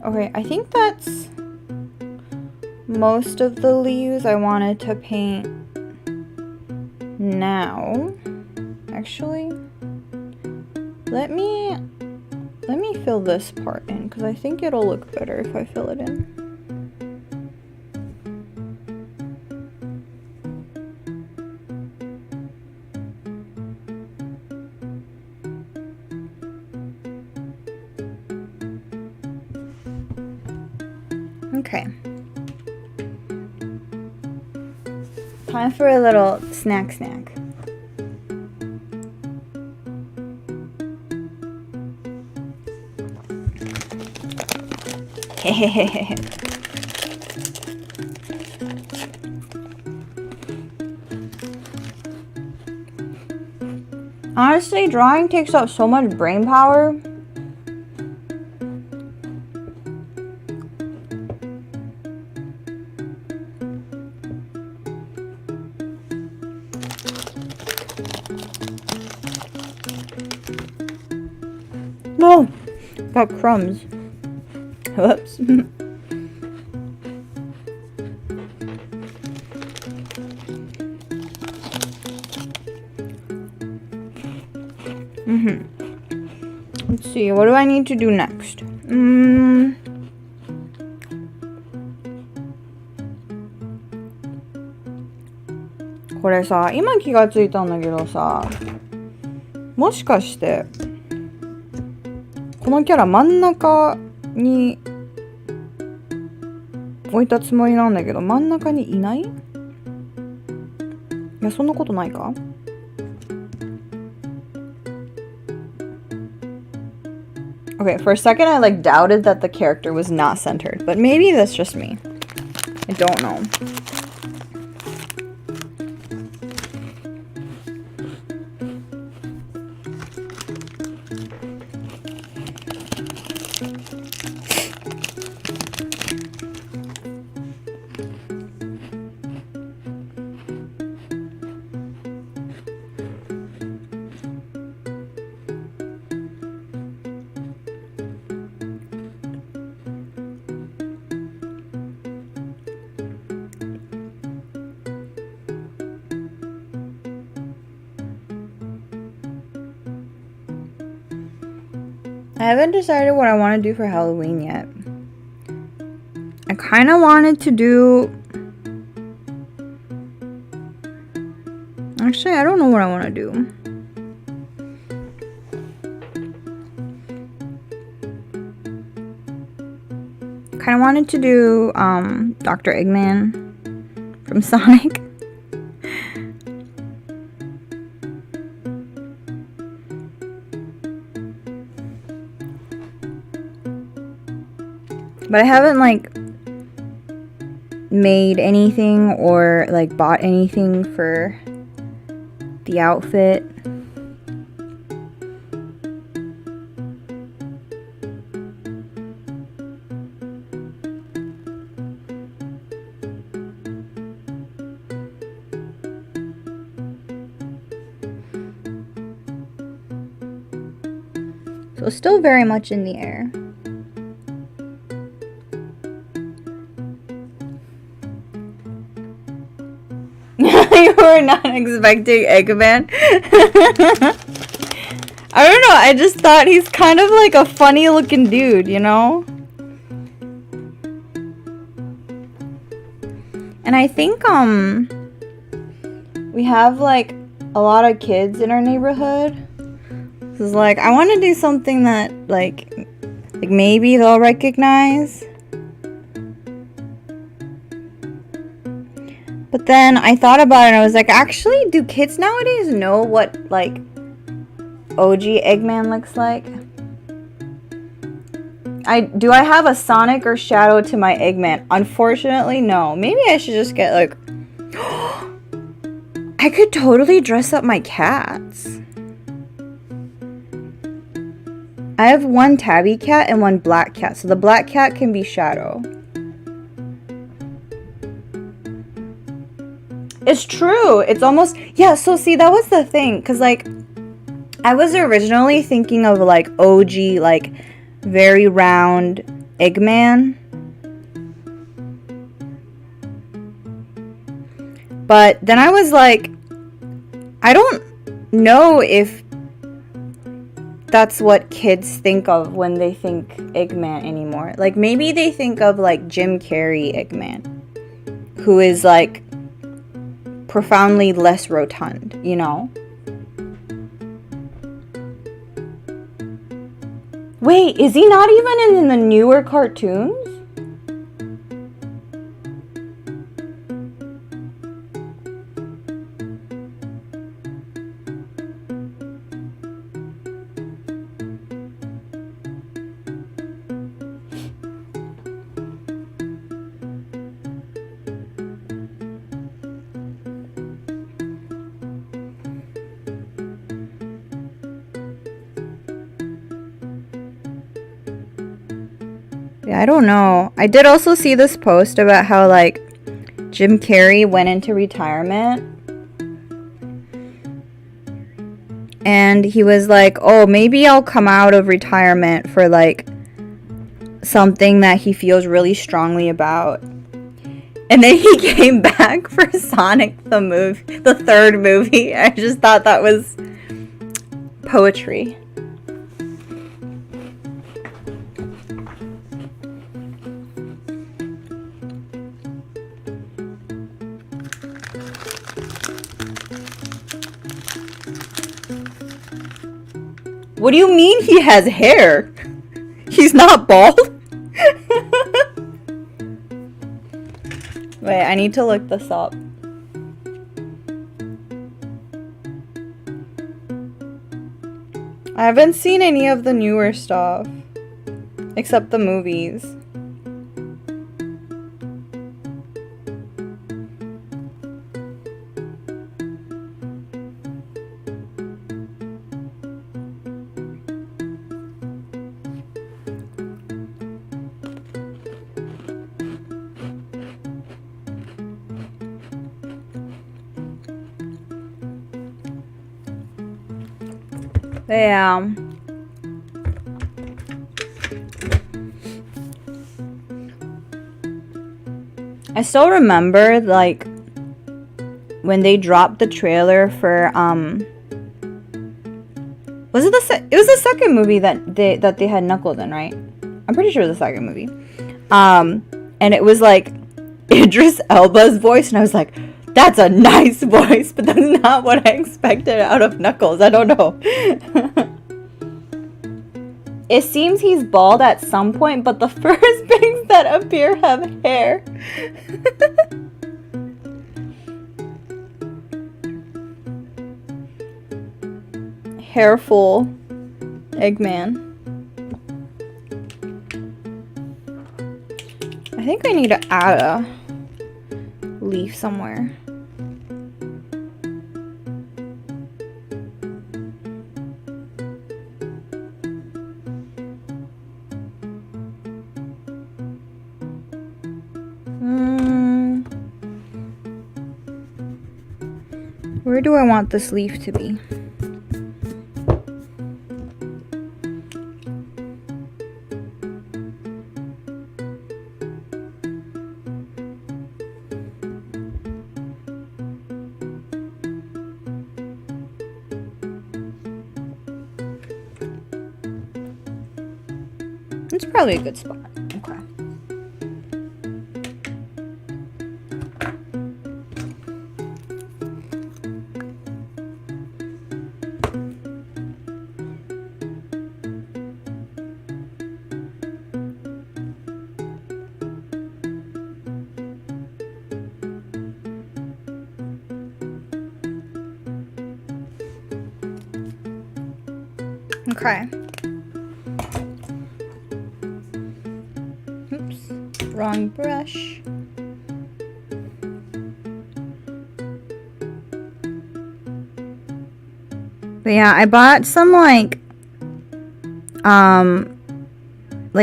Okay, I think that's most of the leaves I wanted to paint now. Actually, let me fill this part in because I think it'll look better if I fill it in. Okay. Time for a little snack. Honestly, drawing takes up so much brain power. No! Got crumbs. Whoops. Let's see, what do I need to do next? これさ、今気がついたんだけどさ、もしかしてこのキャラ真ん中に置いたつもりなんだけど、真ん中にいない？いや、そんなことないか？Okay, for a second I doubted that the character was not centered, but maybe that's just me. I don't know. I haven't decided what I want to do for Halloween yet. I kind of wanted to do... Actually, I don't know what I want to do. Kind of wanted to do Dr. Eggman from Sonic. But I haven't made anything or bought anything for the outfit. So still very much in the air. You were not expecting Eggman? I don't know, I just thought he's kind of like a funny looking dude, you know? And I think, we have a lot of kids in our neighborhood. So it's I want to do something that, maybe they'll recognize. But then I thought about it and I was actually, do kids nowadays know what, OG Eggman looks like? Do I have a Sonic or Shadow to my Eggman? Unfortunately, no. Maybe I should just get, I could totally dress up my cats. I have one tabby cat and one black cat, so the black cat can be Shadow. It's true. It's almost... Yeah, so see, that was the thing. Because, I was originally thinking of, OG, very round Eggman. But then I was like, I don't know if that's what kids think of when they think Eggman anymore. Like, maybe they think of, like, Jim Carrey Eggman, who is, like, profoundly less rotund, you know? Wait, is he not even in the newer cartoons? Yeah, I don't know. I did also see this post about how, like, Jim Carrey went into retirement. And he was like, oh, maybe I'll come out of retirement for, like, something that he feels really strongly about. And then he came back for Sonic the movie, the third movie. I just thought that was poetry. What do you mean he has hair? He's not bald? Wait, I need to look this up. I haven't seen any of the newer stuff, except the movies. Yeah. I still remember, like, when they dropped the trailer for was it it was the second movie that they had Knuckles in, right? I'm pretty sure it was the second movie. And it was like Idris Elba's voice, and I was like, that's a nice voice, but that's not what I expected out of Knuckles. I don't know. It seems he's bald at some point, but the first things that appear have hair. Hairful Eggman. I think I need to add a leaf somewhere. Where do I want this leaf to be? It's probably a good spot. Okay. Okay. Oops, wrong brush. But yeah, I bought some like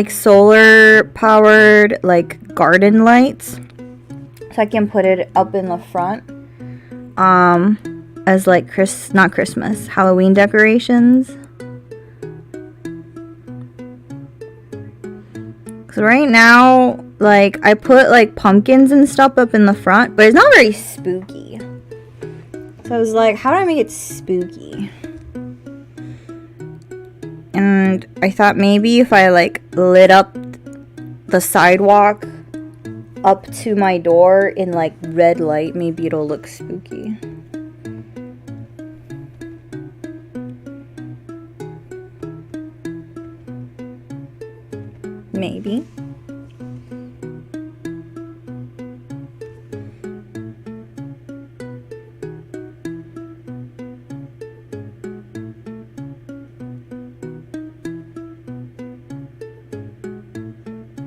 solar powered like garden lights, so I can put it up in the front as like not Christmas, Halloween decorations. So right now, like, I put like pumpkins and stuff up in the front, but it's not very spooky. So I was like, how do I make it spooky? And I thought maybe if I like lit up the sidewalk up to my door in like red light, maybe it'll look spooky. Maybe.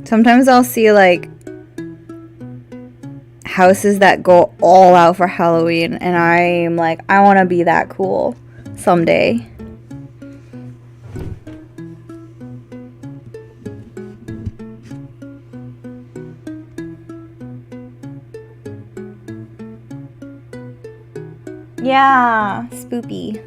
Sometimes I'll see like houses that go all out for Halloween, and I'm like, I want to be that cool someday. Yeah, spoopy.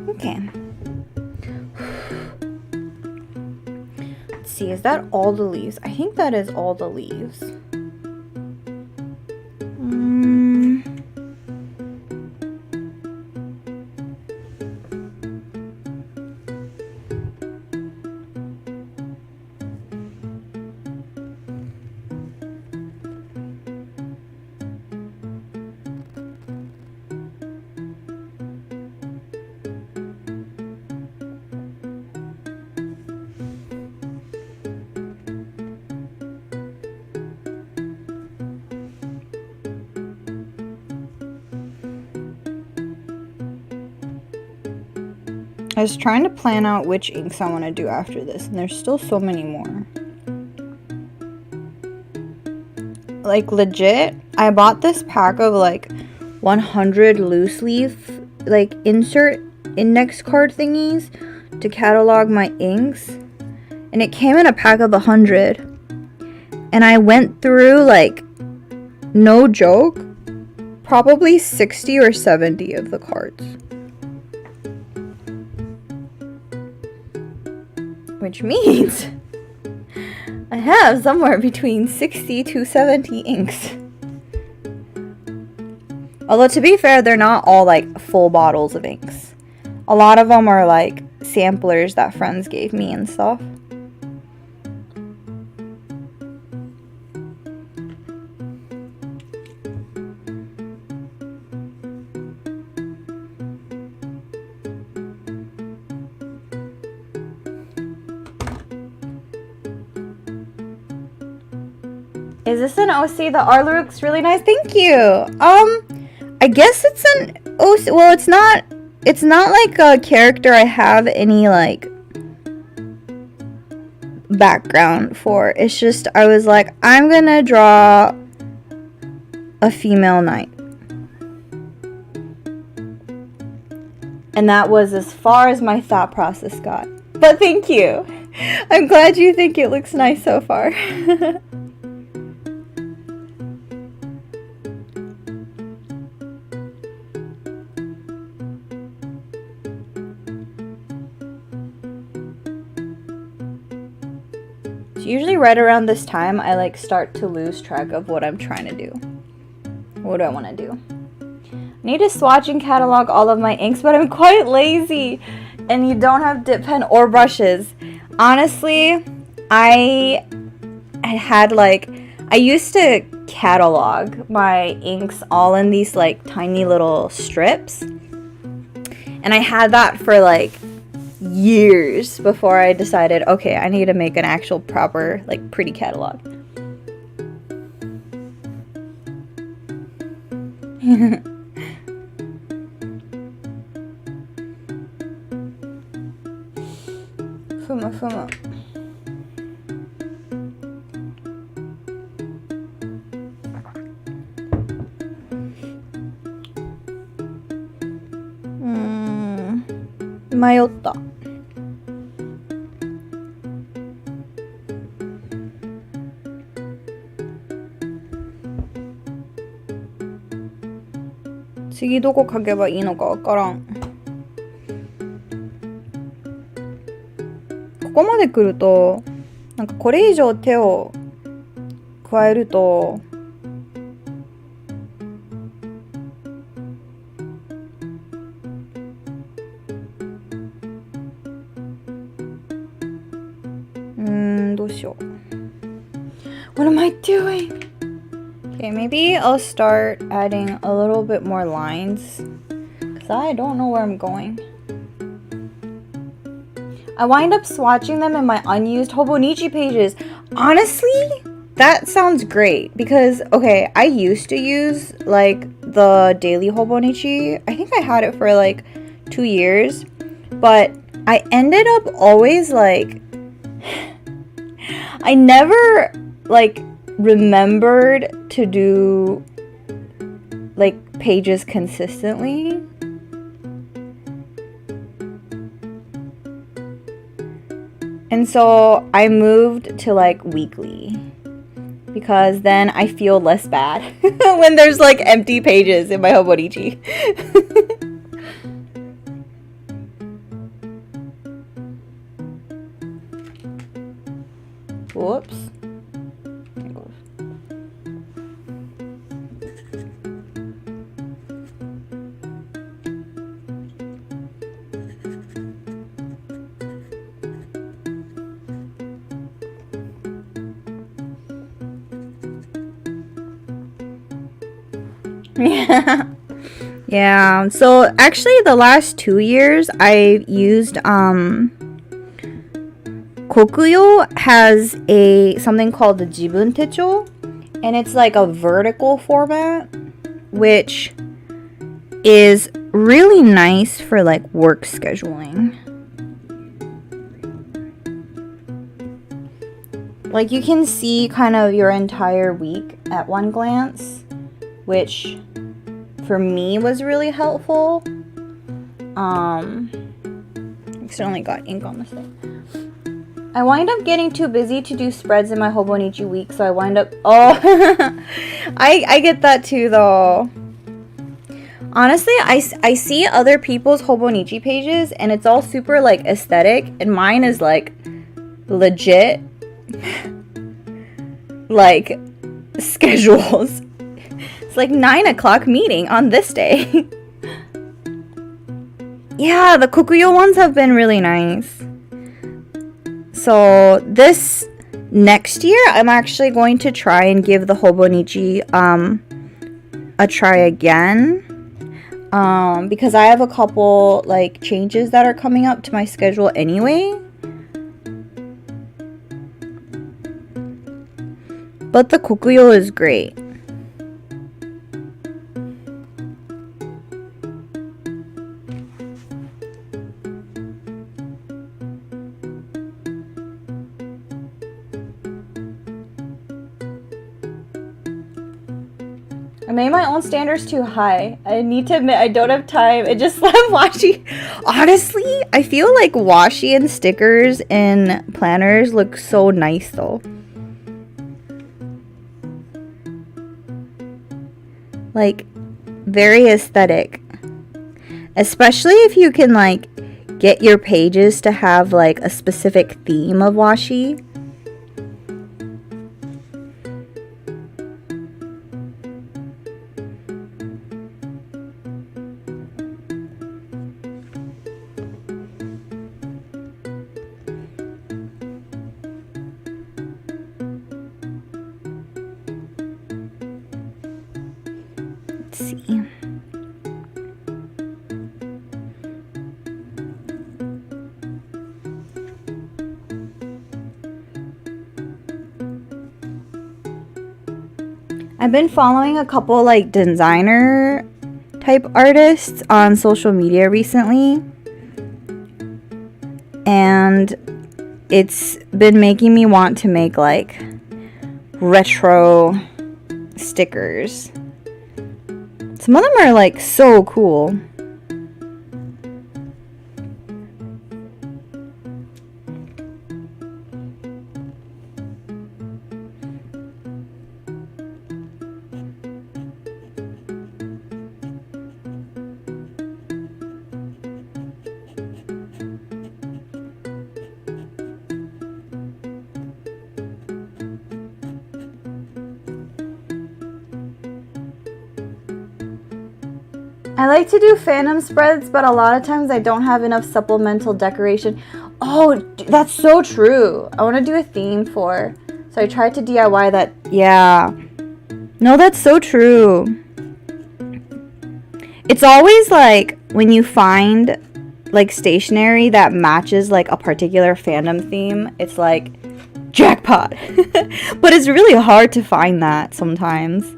Okay. Let's see, is that all the leaves? I think that is all the leaves. I was trying to plan out which inks I want to do after this, and there's still so many more. Like, legit, I bought this pack of like 100 loose leaf like insert index card thingies to catalog my inks, and it came in a pack of 100, and I went through, like, no joke, probably 60 or 70 of the cards. Which means I have somewhere between 60 to 70 inks. Although, to be fair, they're not all like full bottles of inks. A lot of them are like samplers that friends gave me and stuff. Is this an OC? The R looks really nice. Thank you. I guess it's an OC. Well, it's not like a character I have any like background for. It's just I was like, I'm gonna draw a female knight. And that was as far as my thought process got. But thank you. I'm glad you think it looks nice so far. Usually right around this time, I like start to lose track of what I'm trying to do. What do I want to do? I need to swatch and catalog all of my inks, but I'm quite lazy. And you don't have dip pen or brushes. Honestly, I used to catalog my inks all in these like tiny little strips. And I had that for like years before I decided, okay, I need to make an actual proper, like, pretty catalog. Fuma. 迷った。次どこ書けばいいのかわからん。ここまで来るとなんかこれ以上手を加えるとどうしよう。What am I doing? Okay, maybe I'll start adding a little bit more lines because I don't know where I'm going. I wind up swatching them in my unused Hobonichi pages. Honestly, that sounds great because, okay, I used to use like the daily Hobonichi. I think I had it for like 2 years, but I ended up always like I never like remembered to do like pages consistently. And so I moved to like weekly because then I feel less bad when there's like empty pages in my Hobonichi. Whoops. There it goes. Yeah. So actually the last 2 years I used Kokuyo has something called the Jibun Techo, and it's like a vertical format, which is really nice for like work scheduling. Like you can see kind of your entire week at one glance, which for me was really helpful. Accidentally got ink on this thing. I wind up getting too busy to do spreads in my Hobonichi week, so I wind up... Oh, I get that too, though. Honestly, I see other people's Hobonichi pages, and it's all super, like, aesthetic, and mine is, like, legit, like, schedules. It's like 9 o'clock meeting on this day. Yeah, the Kokuyo ones have been really nice. So this next year, I'm actually going to try and give the Hobonichi a try again. Because I have a couple like changes that are coming up to my schedule anyway. But the Kokuyo is great. I made my own standards too high. I need to admit I don't have time. It just washi. Honestly, I feel like washi and stickers in planners look so nice though. Like very aesthetic. Especially if you can like get your pages to have like a specific theme of washi. Let's see. I've been following a couple like designer type artists on social media recently, and it's been making me want to make like retro stickers. Some of them are like so cool. I like to do fandom spreads, but a lot of times I don't have enough supplemental decoration. Oh, that's so true. I want to do a theme for. So I tried to DIY that. Yeah. No, that's so true. It's always like when you find like stationery that matches like a particular fandom theme, it's like jackpot. But it's really hard to find that sometimes.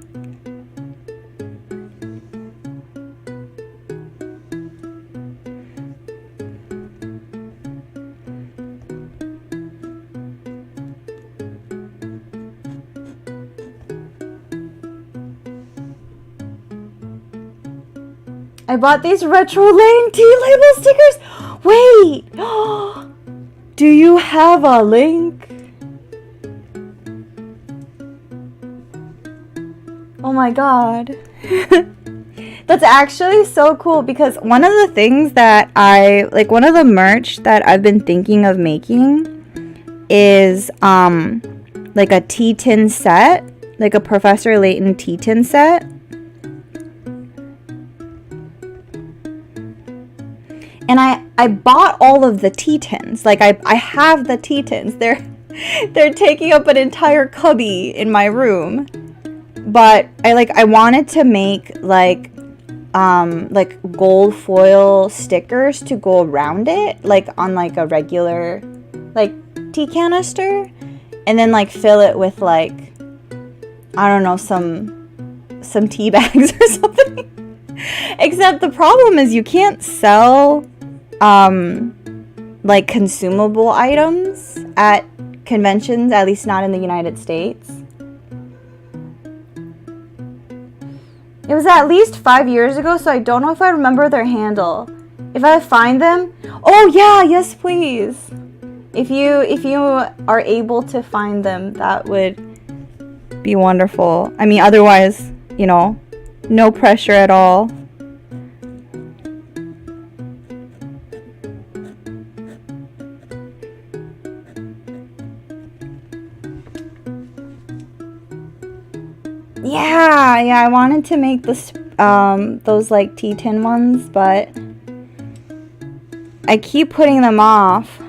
I bought these retro Lane tea label stickers. Wait, do you have a link? Oh my god. That's actually so cool because one of the things that one of the merch that I've been thinking of making is like a tea tin set, like a Professor Layton tea tin set. And I bought all of the tea tins. Like I have the tea tins. They're taking up an entire cubby in my room. But I wanted to make like gold foil stickers to go around it, like on like a regular like tea canister, and then like fill it with like, I don't know, some tea bags or something. Except the problem is you can't sell like consumable items at conventions, at least not in the United States. It was at least 5 years ago, so I don't know if I remember their handle. If I find them, oh yeah, yes please. If you are able to find them, that would be wonderful. I mean, otherwise, you know, no pressure at all. Yeah, I wanted to make this those like tea tin ones, but I keep putting them off.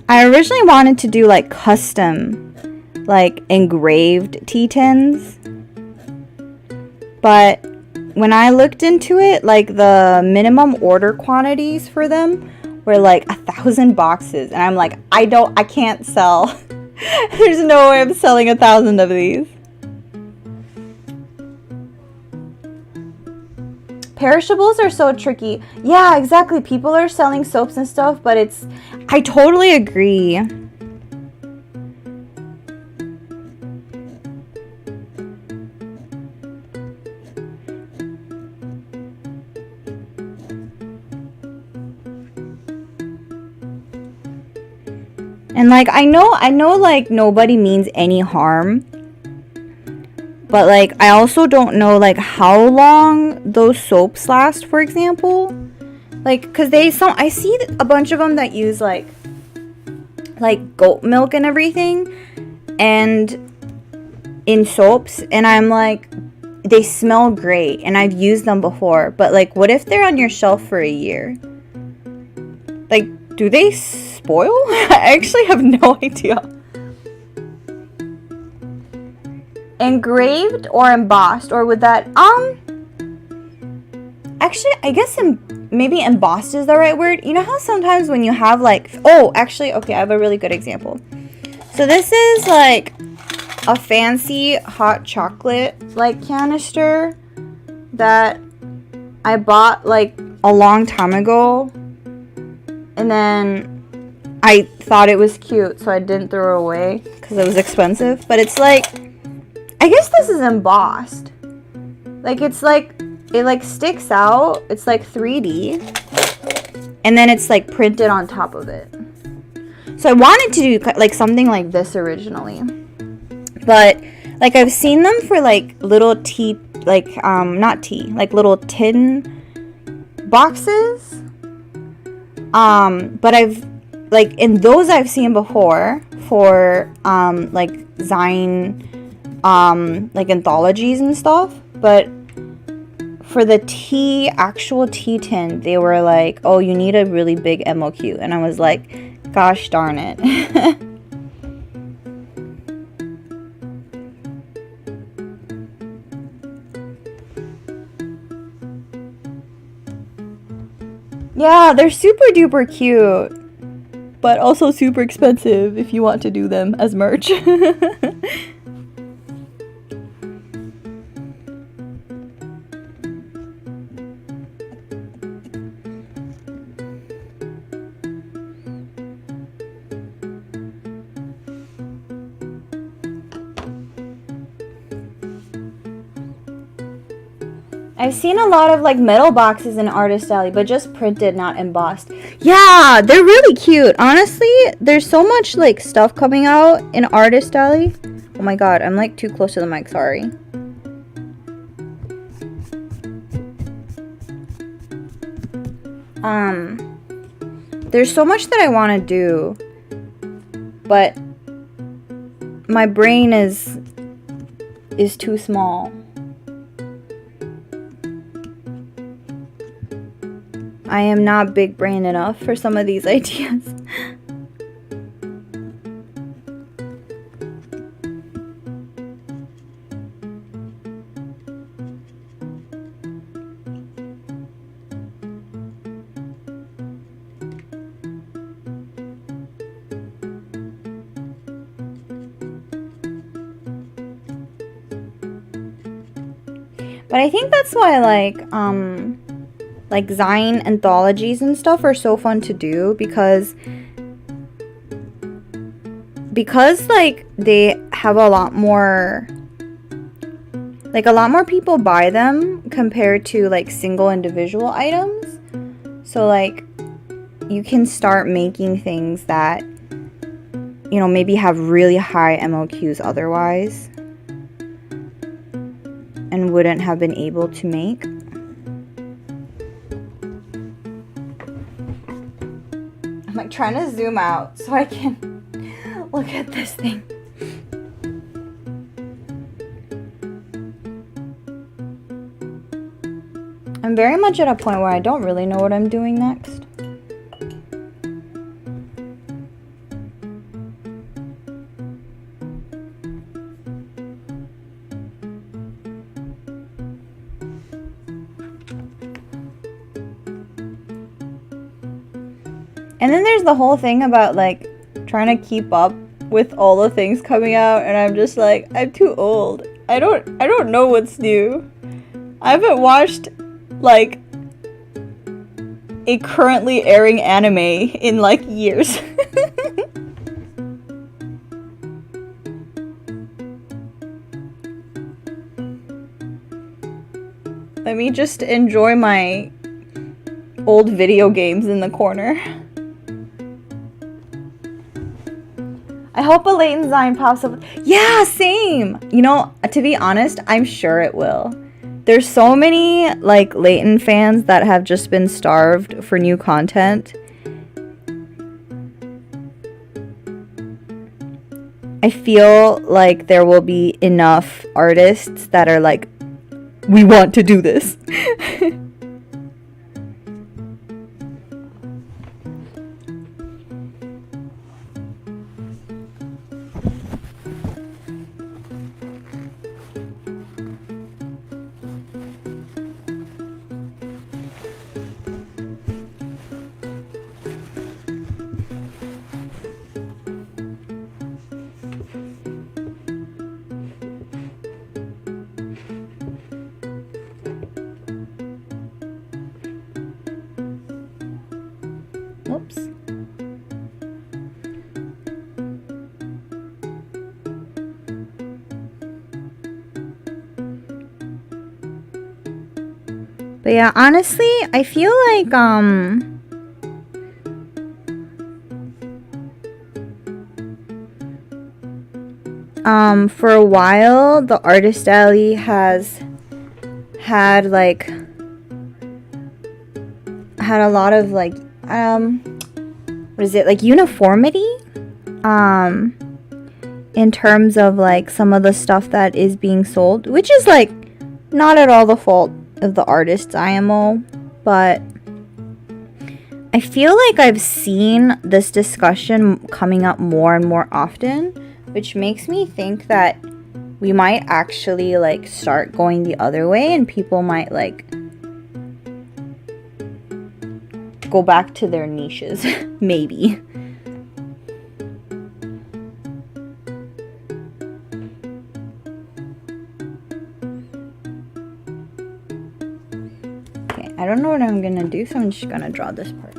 I originally wanted to do like custom, like engraved tea tins, but when I looked into it, like the minimum order quantities for them were like 1,000 boxes, and I'm like, I can't sell. There's no way I'm selling 1,000 of these. Perishables are so tricky. Yeah, exactly. People are selling soaps and stuff, but I totally agree. And like I know like nobody means any harm, but like I also don't know like how long those soaps last, for example. Like cuz I see a bunch of them that use like goat milk and everything and in soaps, and I'm like, they smell great and I've used them before, but like what if they're on your shelf for a year? Like, do they spoil? I actually have no idea. Engraved or embossed, or would that actually I guess maybe embossed is the right word. You know how sometimes when you have like, oh actually, okay, I have a really good example. So this is like a fancy hot chocolate like canister that I bought like a long time ago, and then I thought it was cute, so I didn't throw it away because it was expensive. But it's like, I guess this is embossed. Like it's like, it like sticks out. It's like 3D. And then it's like printed on top of it. So I wanted to do like something like this originally. But like I've seen them for like little tea, like not tea, like little tin boxes. But like, and those I've seen before for like Zine like anthologies and stuff, but for the actual tea tin, they were like, oh, you need a really big MOQ, and I was like, gosh darn it. Yeah, they're super duper cute, but also super expensive if you want to do them as merch. I've seen a lot of like metal boxes in Artist Alley, but just printed, not embossed. Yeah, they're really cute. Honestly, there's so much like stuff coming out in Artist Alley. Oh my god, I'm like too close to the mic, sorry. There's so much that I want to do, but my brain is too small. I am not big brain enough for some of these ideas. But I think that's why like Zine anthologies and stuff are so fun to do, because like they have a lot more people buy them compared to like single individual items. So like you can start making things that, you know, maybe have really high MOQs otherwise and wouldn't have been able to make. I'm like trying to zoom out so I can look at this thing. I'm very much at a point where I don't really know what I'm doing next. And then there's the whole thing about like trying to keep up with all the things coming out, and I'm just like, I'm too old. I don't know what's new. I haven't watched like a currently airing anime in like years. Let me just enjoy my old video games in the corner. I hope a Leighton Zine pops up. Yeah, same. You know, to be honest, I'm sure it will. There's so many like Leighton fans that have just been starved for new content. I feel like there will be enough artists that are like, we want to do this. Oops. But yeah, honestly, I feel like for a while the Artist Alley has had a lot of like what is it, like uniformity in terms of like some of the stuff that is being sold, which is like not at all the fault of the artists IMO, but I feel like I've seen this discussion coming up more and more often, which makes me think that we might actually like start going the other way and people might like go back to their niches. Maybe. Okay, I don't know what I'm gonna do, so I'm just gonna draw this part.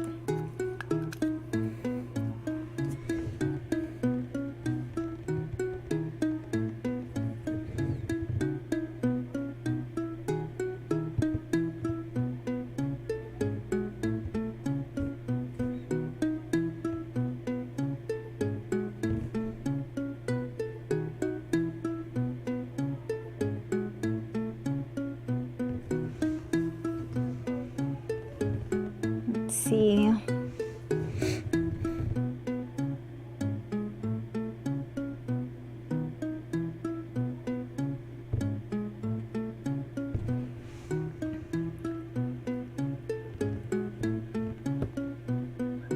See.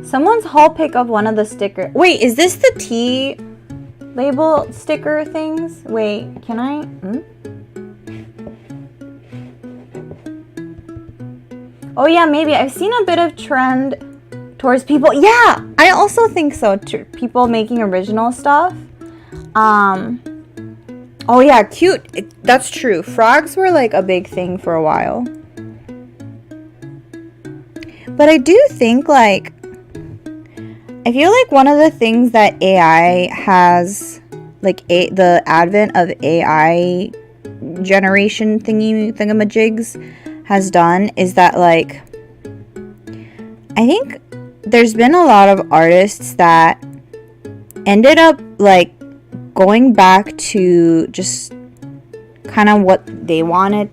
Someone's haul pick of one of the stickers. Wait, is this the T label sticker things? Wait, can I? Oh yeah, maybe. I've seen a bit of trend towards people. Yeah, I also think so. People making original stuff. Oh yeah, cute. That's true. Frogs were like a big thing for a while. But I do think like, I feel like one of the things that AI has, like the advent of AI generation thingamajigs has done is that like, I think there's been a lot of artists that ended up like going back to just kind of what they wanted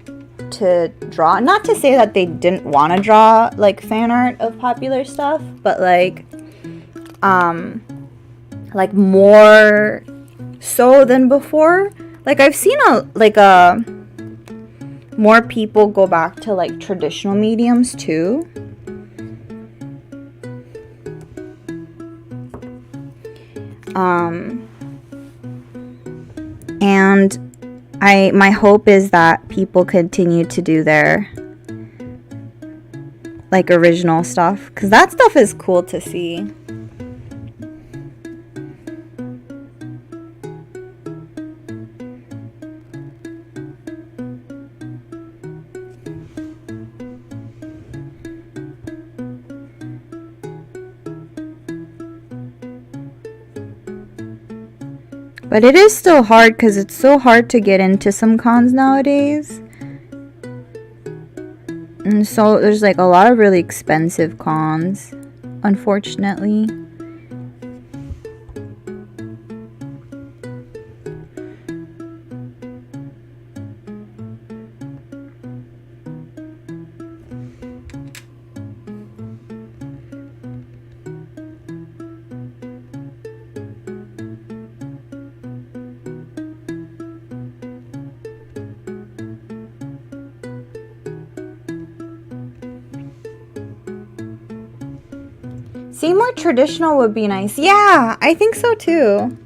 to draw. Not to say that they didn't want to draw like fan art of popular stuff, but like more so than before. Like I've seen more people go back to like traditional mediums too. And my hope is that people continue to do their like original stuff, because that stuff is cool to see. But it is still hard because it's so hard to get into some cons nowadays. And so there's like a lot of really expensive cons, unfortunately. See, more traditional would be nice. Yeah, I think so too.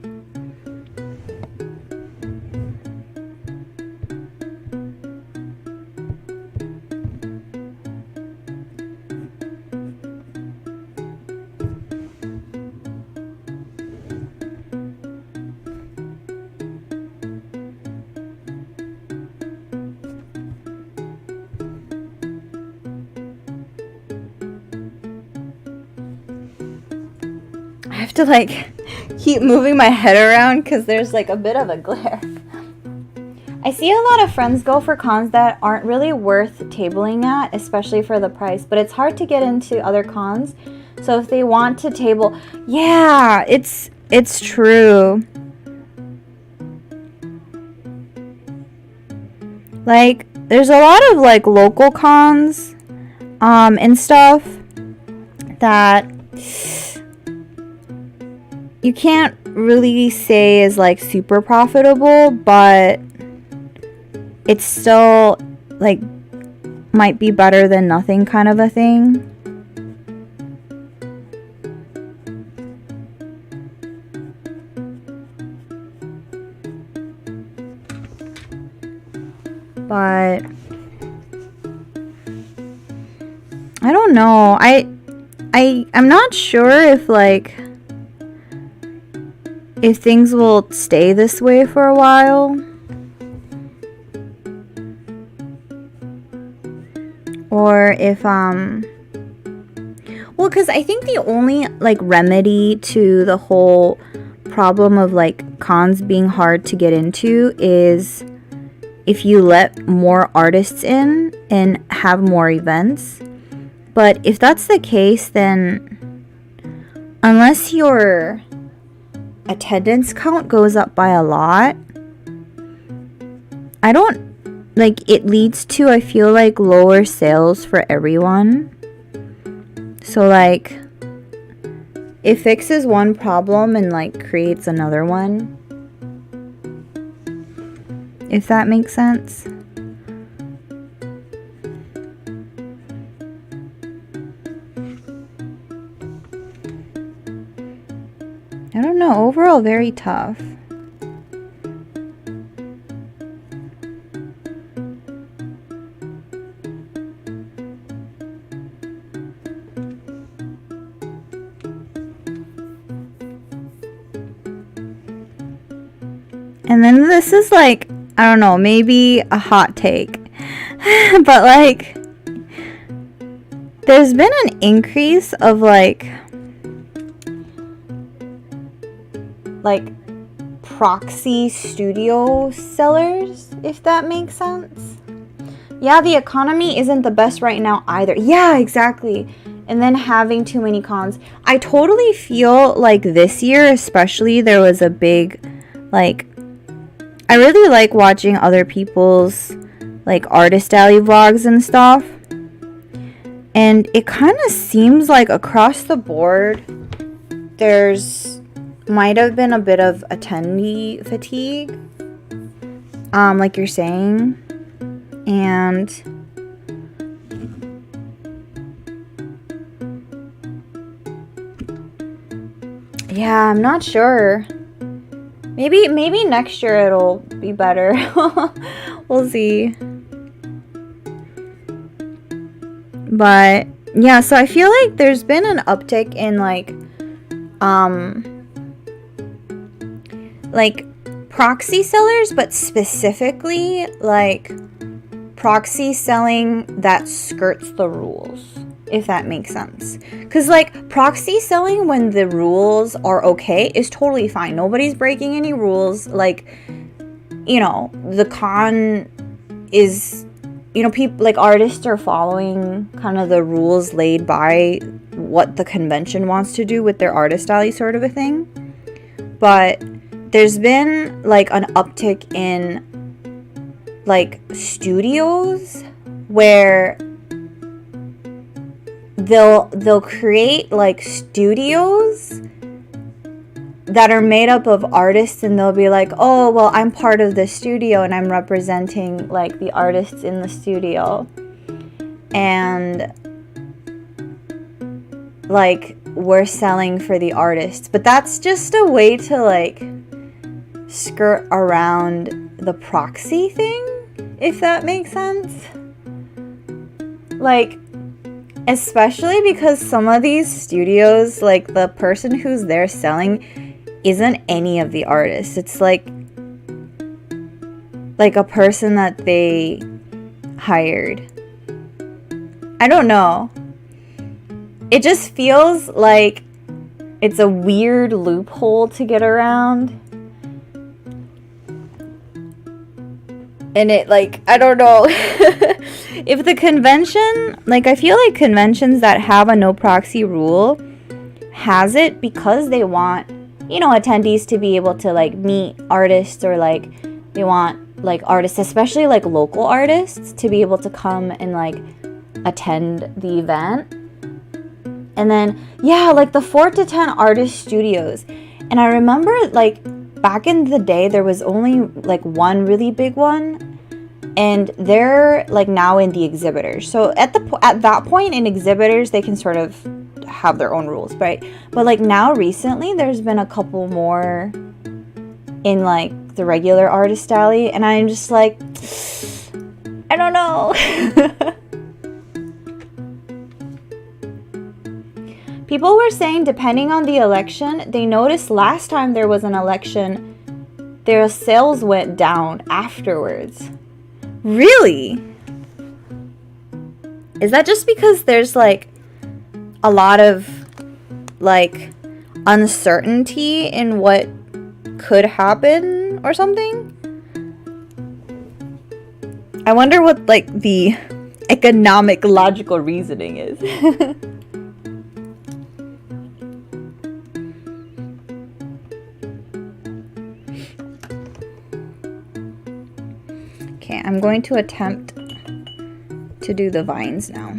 I have to like keep moving my head around because there's like a bit of a glare. I see a lot of friends go for cons that aren't really worth tabling at, especially for the price, but it's hard to get into other cons. So if they want to table, yeah, it's true. Like there's a lot of like local cons and stuff that you can't really say is like super profitable, but it's still like might be better than nothing kind of a thing. But I don't know. I'm not sure if like if things will stay this way for a while. Or if well, because I think the only like remedy to the whole problem of like cons being hard to get into is if you let more artists in and have more events. But if that's the case, then unless your attendance count goes up by a lot, I don't like it leads to, I feel like, lower sales for everyone. So like it fixes one problem and like creates another one, if that makes sense. I don't know, overall very tough. And then this is like, I don't know, maybe a hot take. But like there's been an increase of like proxy studio sellers, if that makes sense. Yeah, the economy isn't the best right now either. Yeah, exactly. And then having too many cons. I totally feel like this year especially there was a big like, I really like watching other people's like artist alley vlogs and stuff. And it kind of seems like across the board there's might have been a bit of attendee fatigue, like you're saying. And yeah, I'm not sure. Maybe next year it'll be better. We'll see. But yeah, so I feel like there's been an uptick in like proxy sellers, but specifically like proxy selling that skirts the rules, if that makes sense. Because like proxy selling when the rules are okay is totally fine. Nobody's breaking any rules. Like, you know, the con is, you know, people like artists are following kind of the rules laid by what the convention wants to do with their artist alley, sort of a thing. But there's been like an uptick in like studios where they'll create like studios that are made up of artists, and they'll be like, oh well, I'm part of the studio and I'm representing like the artists in the studio, and like we're selling for the artists. But that's just a way to like skirt around the proxy thing, if that makes sense. Like, especially because some of these studios, like the person who's there selling isn't any of the artists. It's like a person that they hired. I don't know. It just feels like it's a weird loophole to get around. And it like, I don't know. If the convention, like I feel like conventions that have a no proxy rule has it because they want, you know, attendees to be able to like meet artists, or like they want like artists, especially like local artists, to be able to come and like attend the event. And then yeah, like the 4 to 10 artist studios. And I remember like back in the day, there was only like one really big one, and they're like now in the exhibitors. So at that point in exhibitors, they can sort of have their own rules, right? But like now recently, there's been a couple more in like the regular artist alley, and I'm just like, I don't know. People were saying depending on the election, they noticed last time there was an election, their sales went down afterwards. Really? Is that just because there's like a lot of like uncertainty in what could happen or something? I wonder what like the economic logical reasoning is. Okay, I'm going to attempt to do the vines now.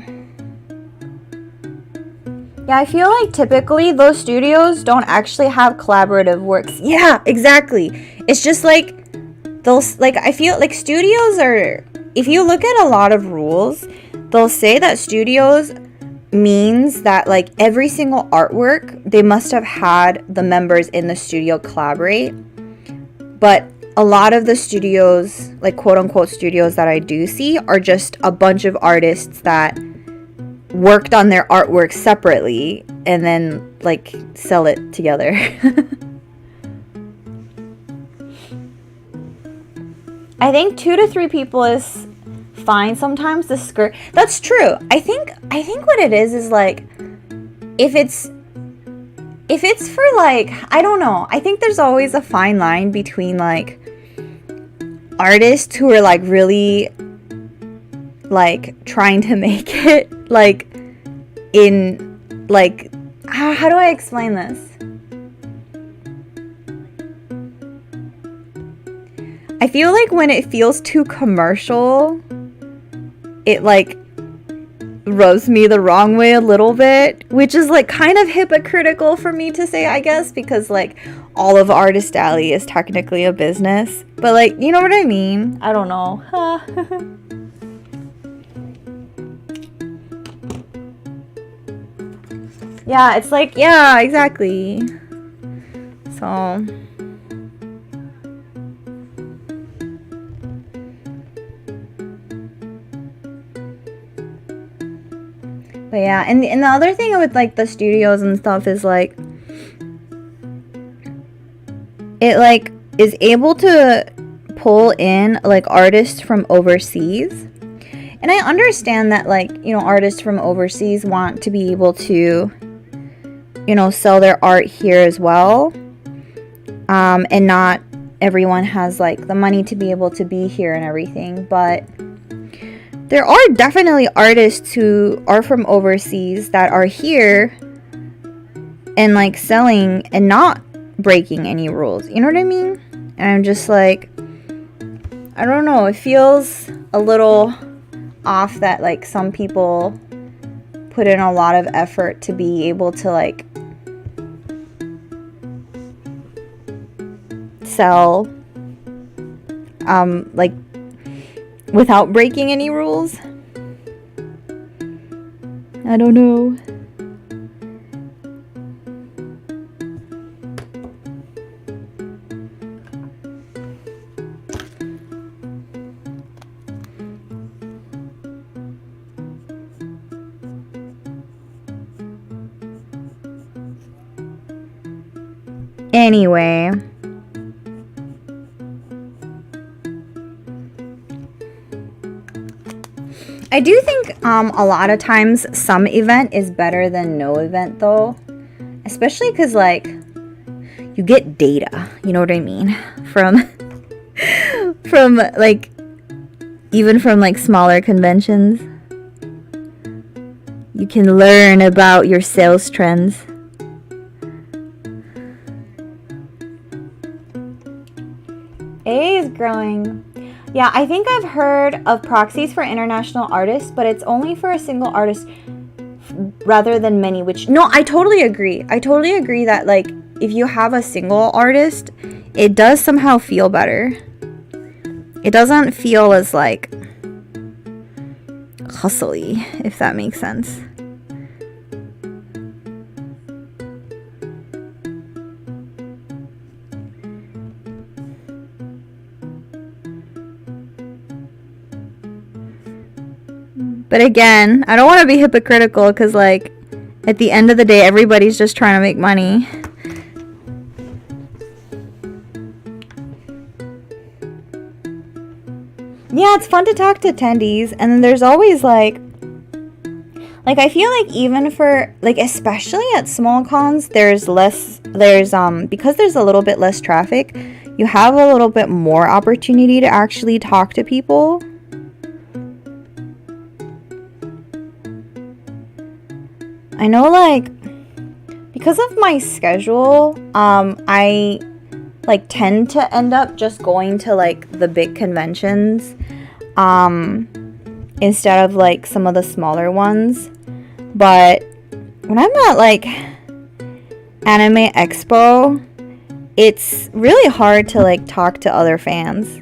Yeah, I feel like typically those studios don't actually have collaborative works. Yeah, exactly. It's just like those, like I feel like studios are, if you look at a lot of rules, they'll say that studios means that like every single artwork, they must have had the members in the studio collaborate. But a lot of the studios, like quote unquote studios that I do see, are just a bunch of artists that worked on their artwork separately and then like sell it together. I think 2 to 3 people is fine sometimes. The skirt, that's true. I think what it is like if it's for like, I don't know, I think there's always a fine line between like artists who are like really like trying to make it like in like, how do I explain this? I feel like when it feels too commercial, it like rubs me the wrong way a little bit, which is like kind of hypocritical for me to say, I guess, because like all of Artist Alley is technically a business, but like, you know what I mean? I don't know. Yeah, it's like, yeah, exactly. So but yeah, and the other thing with like the studios and stuff is like it like is able to pull in like artists from overseas. And I understand that like, you know, artists from overseas want to be able to, you know, sell their art here as well. And not everyone has like the money to be able to be here and everything, but there are definitely artists who are from overseas that are here and like selling and not breaking any rules. You know what I mean? And I'm just like, I don't know. It feels a little off that like some people put in a lot of effort to be able to like sell like without breaking any rules. I don't know. Anyway, I do think a lot of times some event is better than no event though, especially because like you get data, you know what I mean, from like even from like smaller conventions. You can learn about your sales trends. A is growing. Yeah, I think I've heard of proxies for international artists, but it's only for a single artist rather than many, which, no, I totally agree. I totally agree that, like, if you have a single artist, it does somehow feel better. It doesn't feel as like hustly, if that makes sense. But again, I don't want to be hypocritical because, like, at the end of the day, everybody's just trying to make money. Yeah, it's fun to talk to attendees. And then there's always, like, I feel like even for, like, especially at small cons, because there's a little bit less traffic, you have a little bit more opportunity to actually talk to people. I know, like, because of my schedule, I, like, tend to end up just going to, like, the big conventions, instead of, like, some of the smaller ones. But when I'm at, like, Anime Expo, it's really hard to, like, talk to other fans.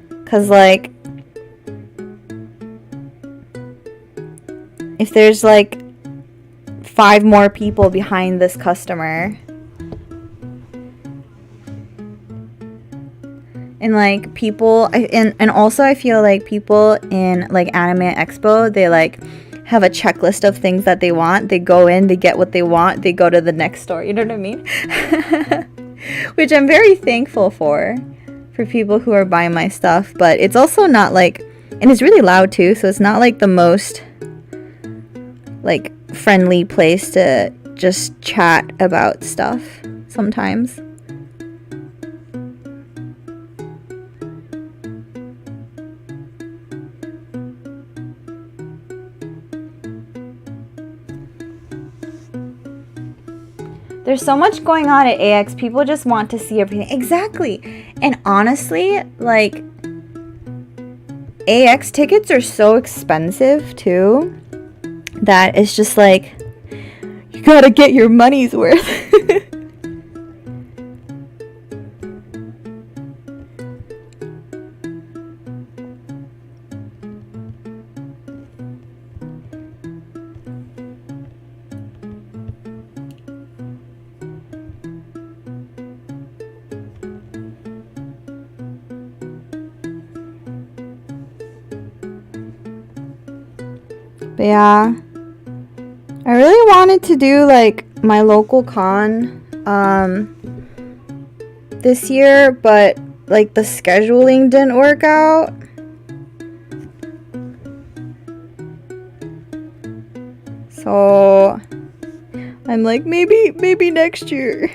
Because, like, if there's, like, 5 more people behind this customer, and like people, and also I feel like people in like Anime Expo, they like have a checklist of things that they want. They go in, they get what they want, they go to the next store, you know what I mean? Which I'm very thankful for people who are buying my stuff. But it's also not like, and it's really loud too, so it's not like the most like friendly place to just chat about stuff sometimes. There's so much going on at AX. People just want to see everything. Exactly. And honestly, like, AX tickets are so expensive too that it's just like, you gotta get your money's worth. But yeah, I really wanted to do like my local con this year, but like the scheduling didn't work out. So I'm like, maybe next year.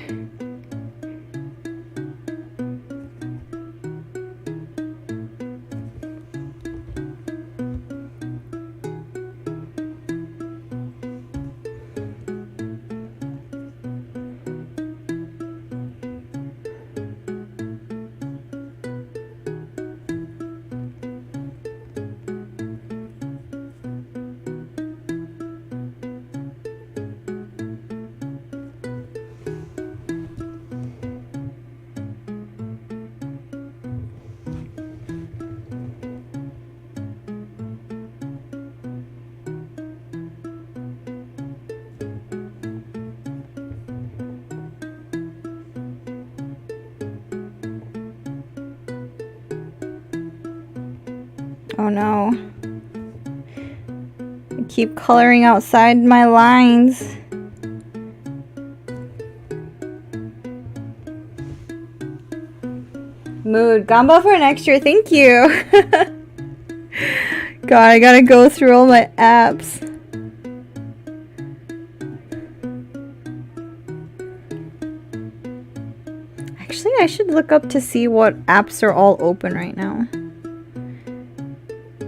Oh no. I keep coloring outside my lines. Mood. Gamba for next year. Thank you. God, I gotta go through all my apps. Actually, I should look up to see what apps are all open right now.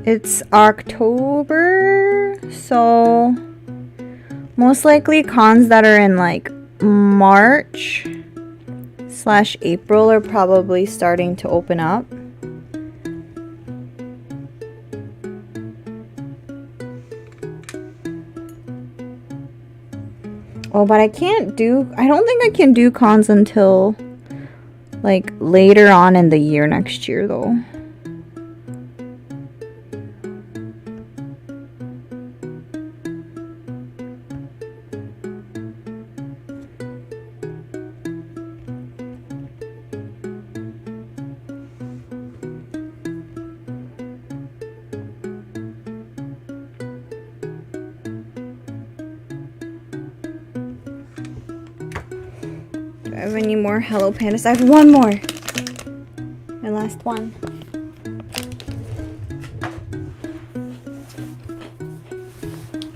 It's October, so most likely cons that are in like March/April are probably starting to open up. Oh, but I don't think I can do cons until like later on in the year next year though. Do I have any more Hello Pandas? I have one more. My last one.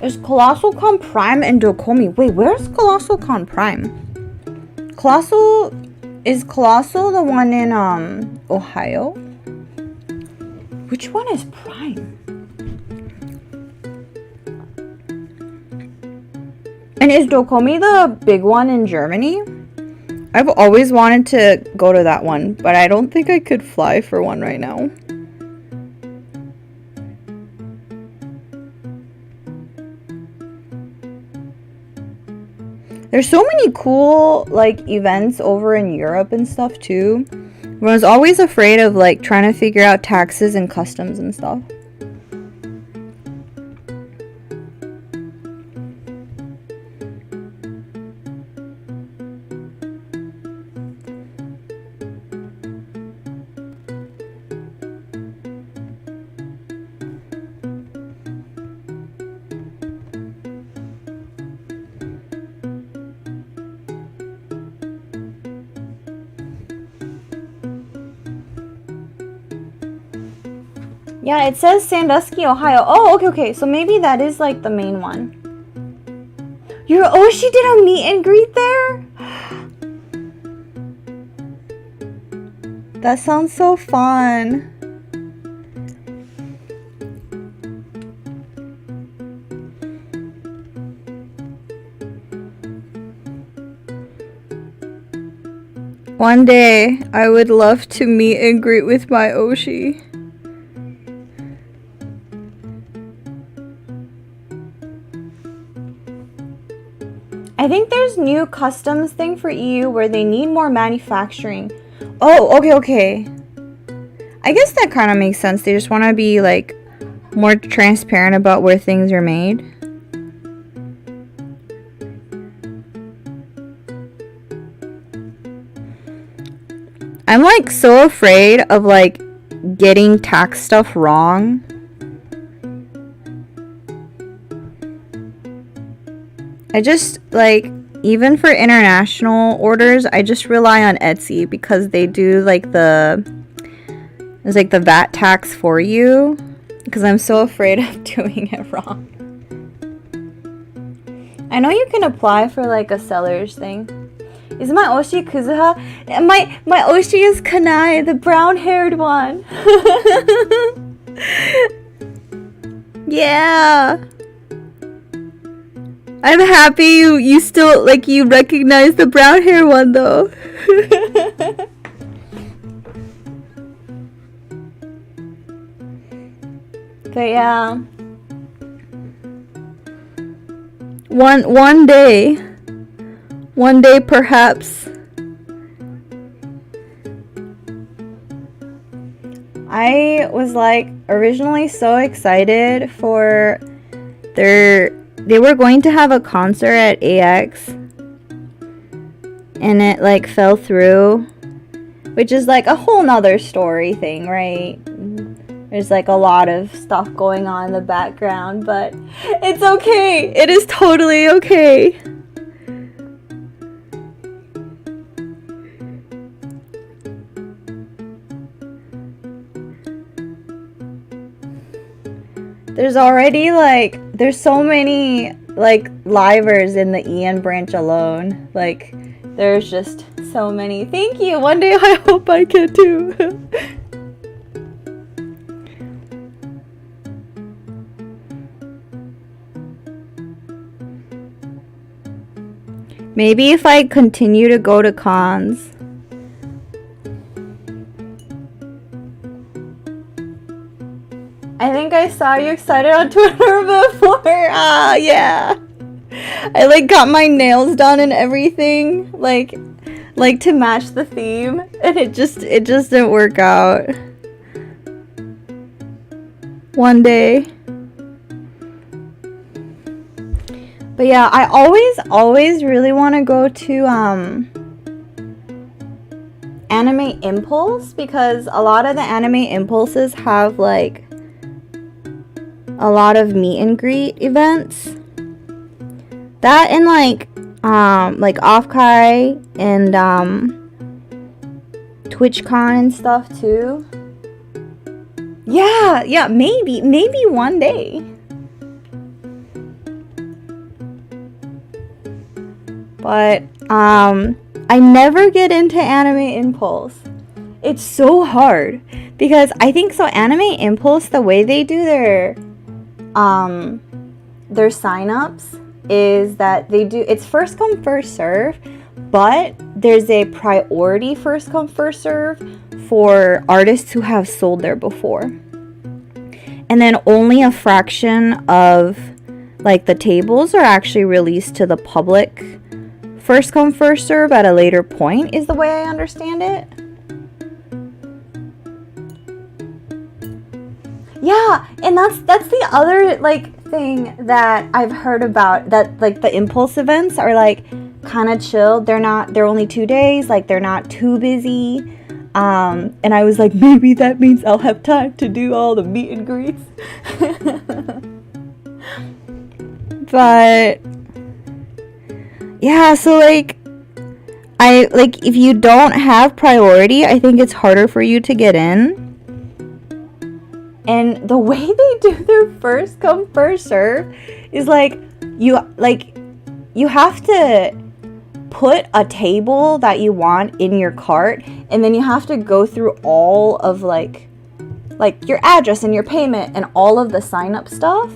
Is Colossal Con Prime and Dokomi? Wait, where's Colossal Con Prime? Is Colossal the one in Ohio? Which one is Prime? And is Dokomi the big one in Germany? I've always wanted to go to that one, but I don't think I could fly for one right now. There's so many cool like events over in Europe and stuff too. I was always afraid of like trying to figure out taxes and customs and stuff. Yeah, it says Sandusky, Ohio. Oh, okay. So maybe that is like the main one. She did a meet and greet there? That sounds so fun. One day, I would love to meet and greet with my Oshi. I think there's new customs thing for EU where they need more manufacturing. Oh, okay. I guess that kind of makes sense. They just want to be like more transparent about where things are made. I'm like so afraid of like getting tax stuff wrong. I just like, even for international orders, I just rely on Etsy because they do like the VAT tax for you, because I'm so afraid of doing it wrong. I know you can apply for like a seller's thing. Is my Oshi Kuzuha? My Oshi is Kanai, the brown-haired one. Yeah. I'm happy you still like you recognize the brown hair one though. But yeah. One day perhaps. I was like originally so excited for they were going to have a concert at AX and it like fell through, which is like a whole nother story thing, right? There's like a lot of stuff going on in the background, but it's okay. It is totally okay. There's so many like livers in the EN branch alone. Like there's just so many. Thank you. One day I hope I can too. Maybe if I continue to go to cons. I think I saw you excited on Twitter before. Yeah. I like got my nails done and everything, like to match the theme, and it just didn't work out. One day. But yeah, I always really want to go to Anime Impulse, because a lot of the Anime Impulses have like a lot of meet and greet events. That and like Offkai and TwitchCon and stuff too. Yeah, maybe one day. But I never get into Anime Impulse. It's so hard because I think so Anime Impulse, the way they do their sign-ups is that they do, it's first come first serve, but there's a priority first come first serve for artists who have sold there before. And then only a fraction of like the tables are actually released to the public first come first serve at a later point, is the way I understand it. Yeah, and that's the other like thing that I've heard about, that like the impulse events are like kind of chill. They're only 2 days, like they're not too busy. And I was like, maybe that means I'll have time to do all the meet and greets. But yeah, so like if you don't have priority, I think it's harder for you to get in. And the way they do their first come first serve is like you have to put a table that you want in your cart, and then you have to go through all of like your address and your payment and all of the sign up stuff.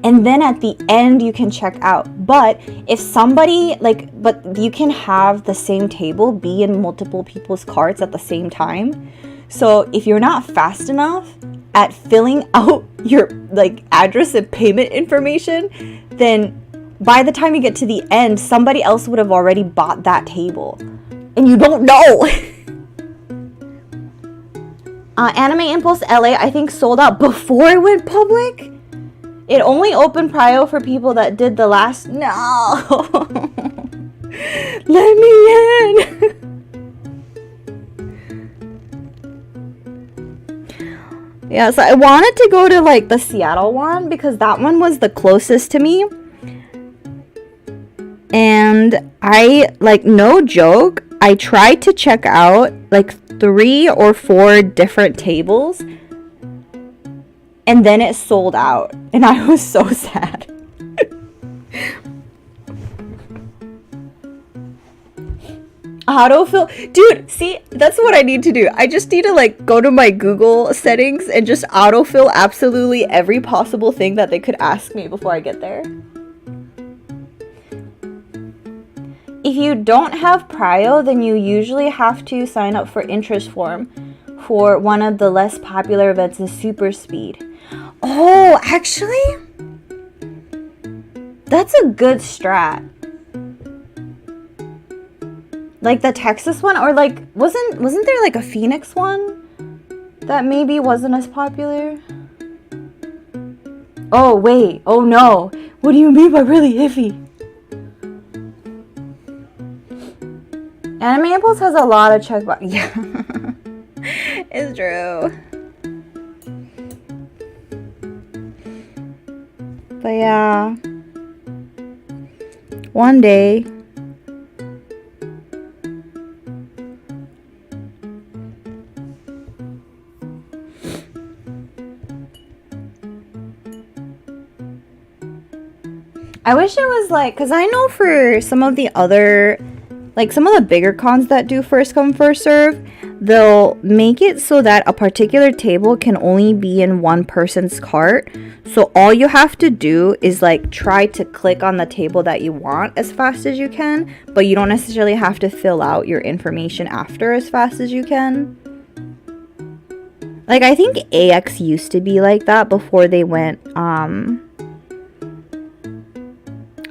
And then at the end you can check out. But if somebody but you can have the same table be in multiple people's carts at the same time. So if you're not fast enough at filling out your like address and payment information, then by the time you get to the end, somebody else would have already bought that table. And you don't know. Anime Impulse LA, I think, sold out before it went public. It only opened prio for people that did the last... No! Let me in! Yeah, so I wanted to go to like the Seattle one because that one was the closest to me. And I, like, no joke, I tried to check out like 3 or 4 different tables, and then it sold out, and I was so sad. Autofill, dude, see, that's what I need to do. I just need to like go to my Google settings and just autofill absolutely every possible thing that they could ask me before I get there. If you don't have prio, then you usually have to sign up for interest form for one of the less popular events in Super Speed. Oh, actually, that's a good strat. Like the Texas one, or like wasn't there like a Phoenix one that maybe wasn't as popular? Oh wait, oh no. What do you mean by really iffy? Anime Impulse has a lot of checkbox. Yeah. It's true. But yeah. One day. I wish it was like, because I know for some of the other, like some of the bigger cons that do first come first serve, they'll make it so that a particular table can only be in one person's cart. So all you have to do is like try to click on the table that you want as fast as you can, but you don't necessarily have to fill out your information after as fast as you can. Like I think AX used to be like that before they went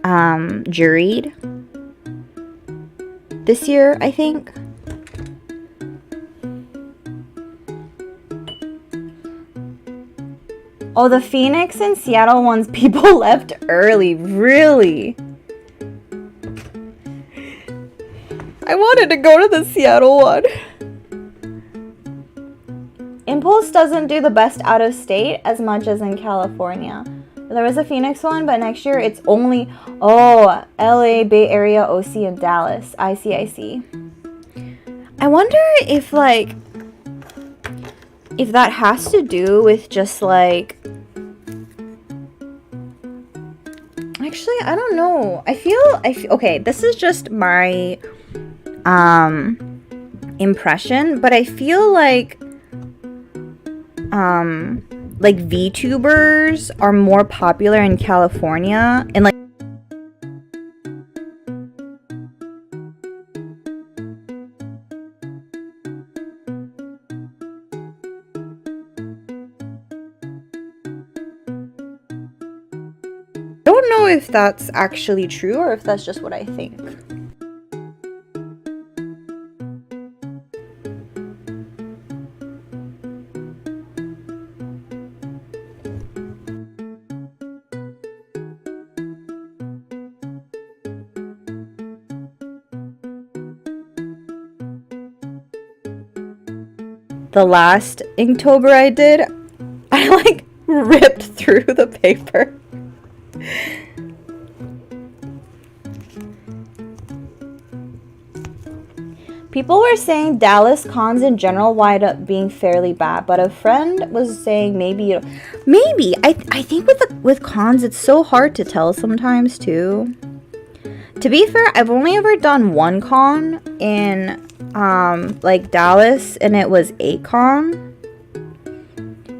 juried this year, I think. Oh, the Phoenix and Seattle ones, people left early, really? I wanted to go to the Seattle one. Impulse doesn't do the best out of state as much as in California. There was a Phoenix one, but next year it's only, oh, LA, Bay Area, OC, and Dallas. I see. I wonder if, like, if that has to do with just, like, actually, I don't know. I feel, okay, this is just my, impression, but I feel like VTubers are more popular in California, and like I don't know if that's actually true or if that's just what I think. The last Inktober I did, I like ripped through the paper. People were saying Dallas cons in general wind up being fairly bad, but a friend was saying maybe. I think with cons it's so hard to tell sometimes too. To be fair, I've only ever done one con in like Dallas, and it was a con.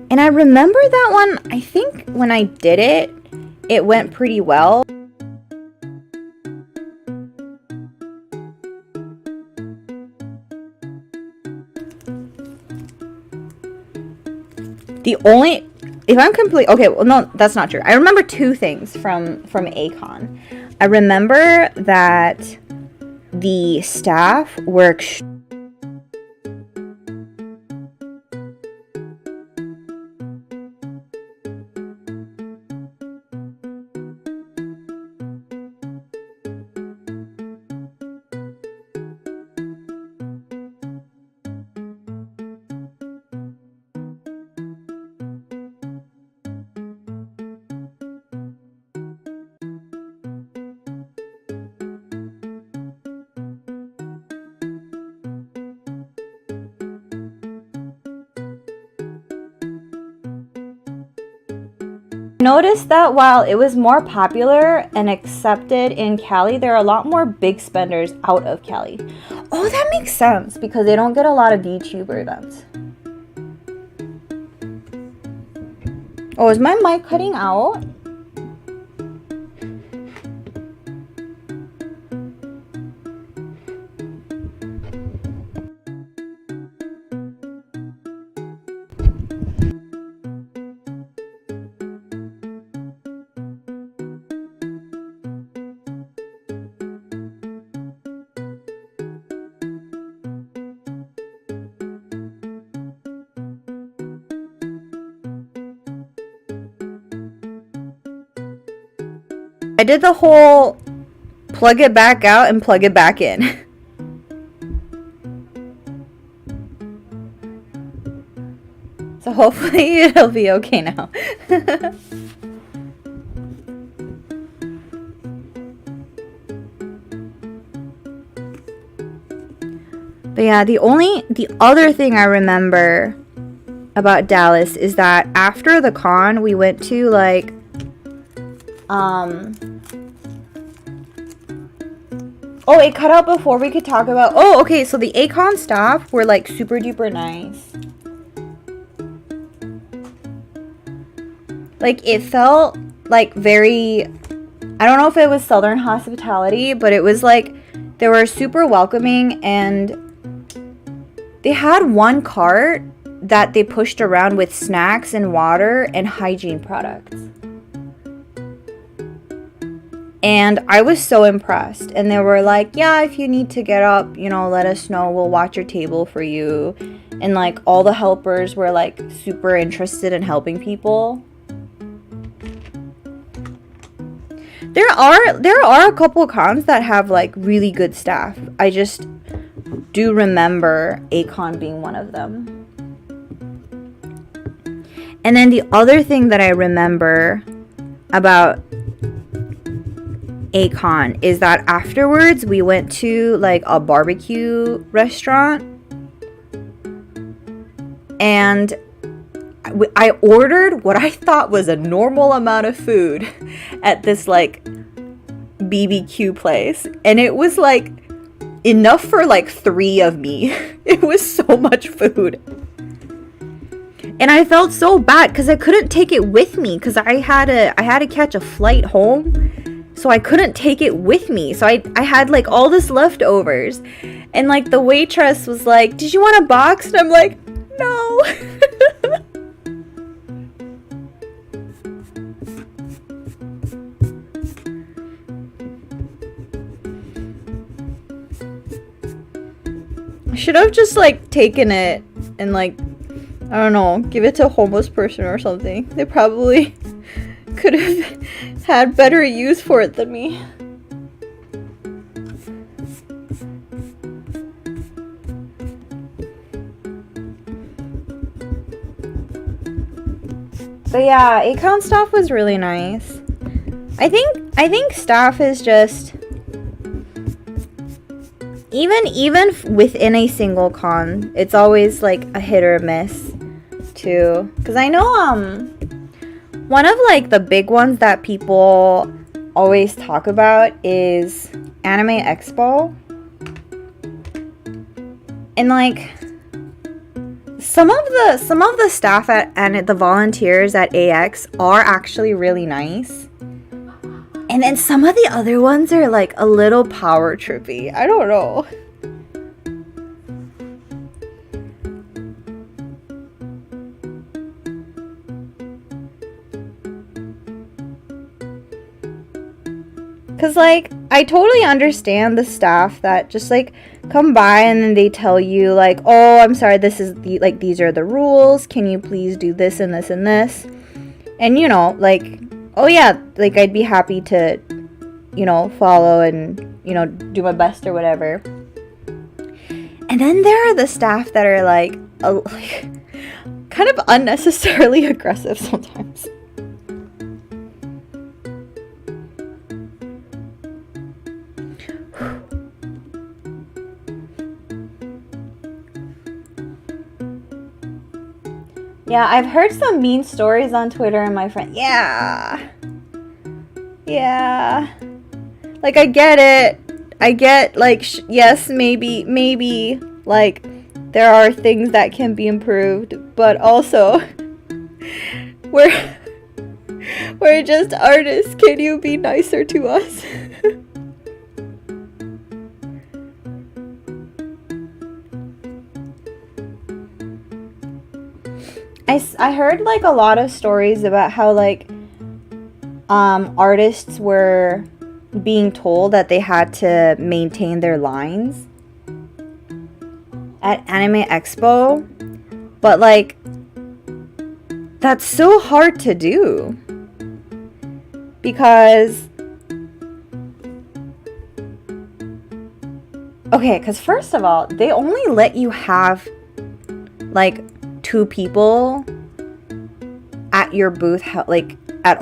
And I remember that one, I think when I did it, it went pretty well. If I'm complete, okay, well, no, that's not true. I remember two things from A-Con. I remember that the staff were noticed that while it was more popular and accepted in Cali, there are a lot more big spenders out of Cali. Oh, that makes sense because they don't get a lot of VTuber events. Oh, is my mic cutting out? I did the whole plug it back out and plug it back in. So hopefully it'll be okay now. But yeah, the other thing I remember about Dallas is that after the con, we went to like oh, it cut out before we could talk about. Oh, okay, so the A-Con staff were like super duper nice. Like it felt like very, I don't know if it was Southern hospitality, but it was like they were super welcoming, and they had one cart that they pushed around with snacks and water and hygiene products. And I was so impressed. And they were like, yeah, if you need to get up, let us know. We'll watch your table for you. And like all the helpers were like super interested in helping people. There are a couple cons that have like really good staff. I just do remember Acon being one of them. And then the other thing that I remember about Acon is that afterwards we went to like a barbecue restaurant, and I ordered what I thought was a normal amount of food at this like BBQ place, and it was like enough for like 3 of me. It was so much food. And I felt so bad because I couldn't take it with me because I had to catch a flight home. So I couldn't take it with me. So I had like all this leftovers. And like the waitress was like, did you want a box? And I'm like, no. I should have just like taken it and like, I don't know, give it to a homeless person or something. They probably could have had better use for it than me. But yeah, Acon staff was really nice. I think staff is just even within a single con, it's always like a hit or miss too. Cause I know one of like the big ones that people always talk about is Anime Expo. And like some of the staff and the volunteers at AX are actually really nice. And then some of the other ones are like a little power trippy. I don't know. Cause like I totally understand the staff that just like come by and then they tell you like, oh, I'm sorry, this is these are the rules. Can you please do this and this and this? And like, oh yeah, like I'd be happy to, follow and, do my best or whatever. And then there are the staff that are like kind of unnecessarily aggressive sometimes. Yeah, I've heard some mean stories on Twitter and my friend. Yeah. Like, I get it. I get, like, yes, maybe, like, there are things that can be improved. But also, we're just artists. Can you be nicer to us? I heard like a lot of stories about how like artists were being told that they had to maintain their lines at Anime Expo, but like that's so hard to do because because first of all, they only let you have like 2 people at your booth, like at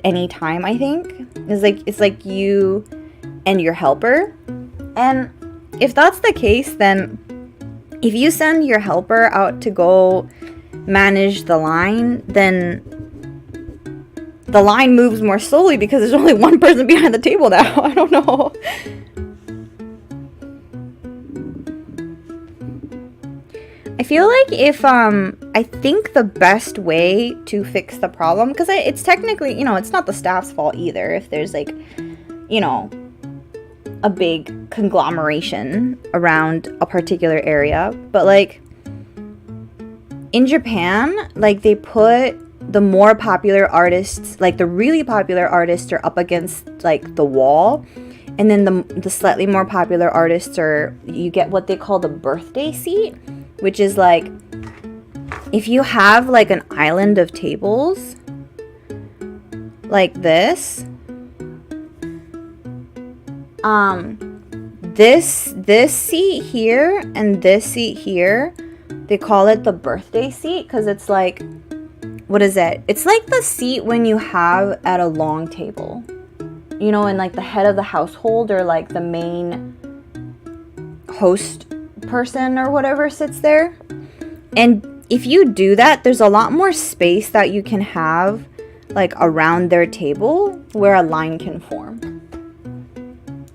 any time. I think it's like you and your helper, and if that's the case, then if you send your helper out to go manage the line, then the line moves more slowly because there's only one person behind the table now. I don't know. I feel like if, I think the best way to fix the problem, because it's technically, it's not the staff's fault either if there's like, a big conglomeration around a particular area, but like in Japan, like they put the more popular artists, like the really popular artists, are up against like the wall, and then the slightly more popular artists are, you get what they call the birthday seat, which is like if you have like an island of tables like this, this seat here and this seat here, they call it the birthday seat because it's like, what is it? It's like the seat when you have at a long table, you know, and like the head of the household or like the main host person or whatever sits there. And if you do that, there's a lot more space that you can have like around their table where a line can form.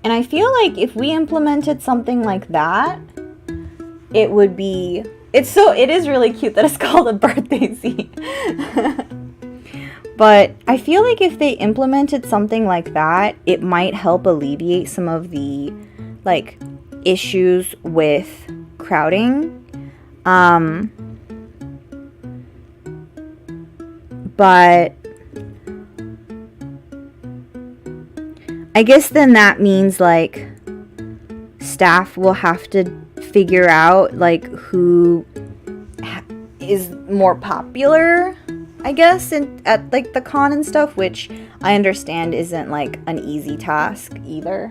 And I feel like if we implemented something like that, it would be, it is really cute that it's called a birthday seat. But I feel like if they implemented something like that, it might help alleviate some of the like issues with crowding. But I guess then that means like staff will have to figure out like who is more popular, I guess, at like the con and stuff, which I understand isn't like an easy task either.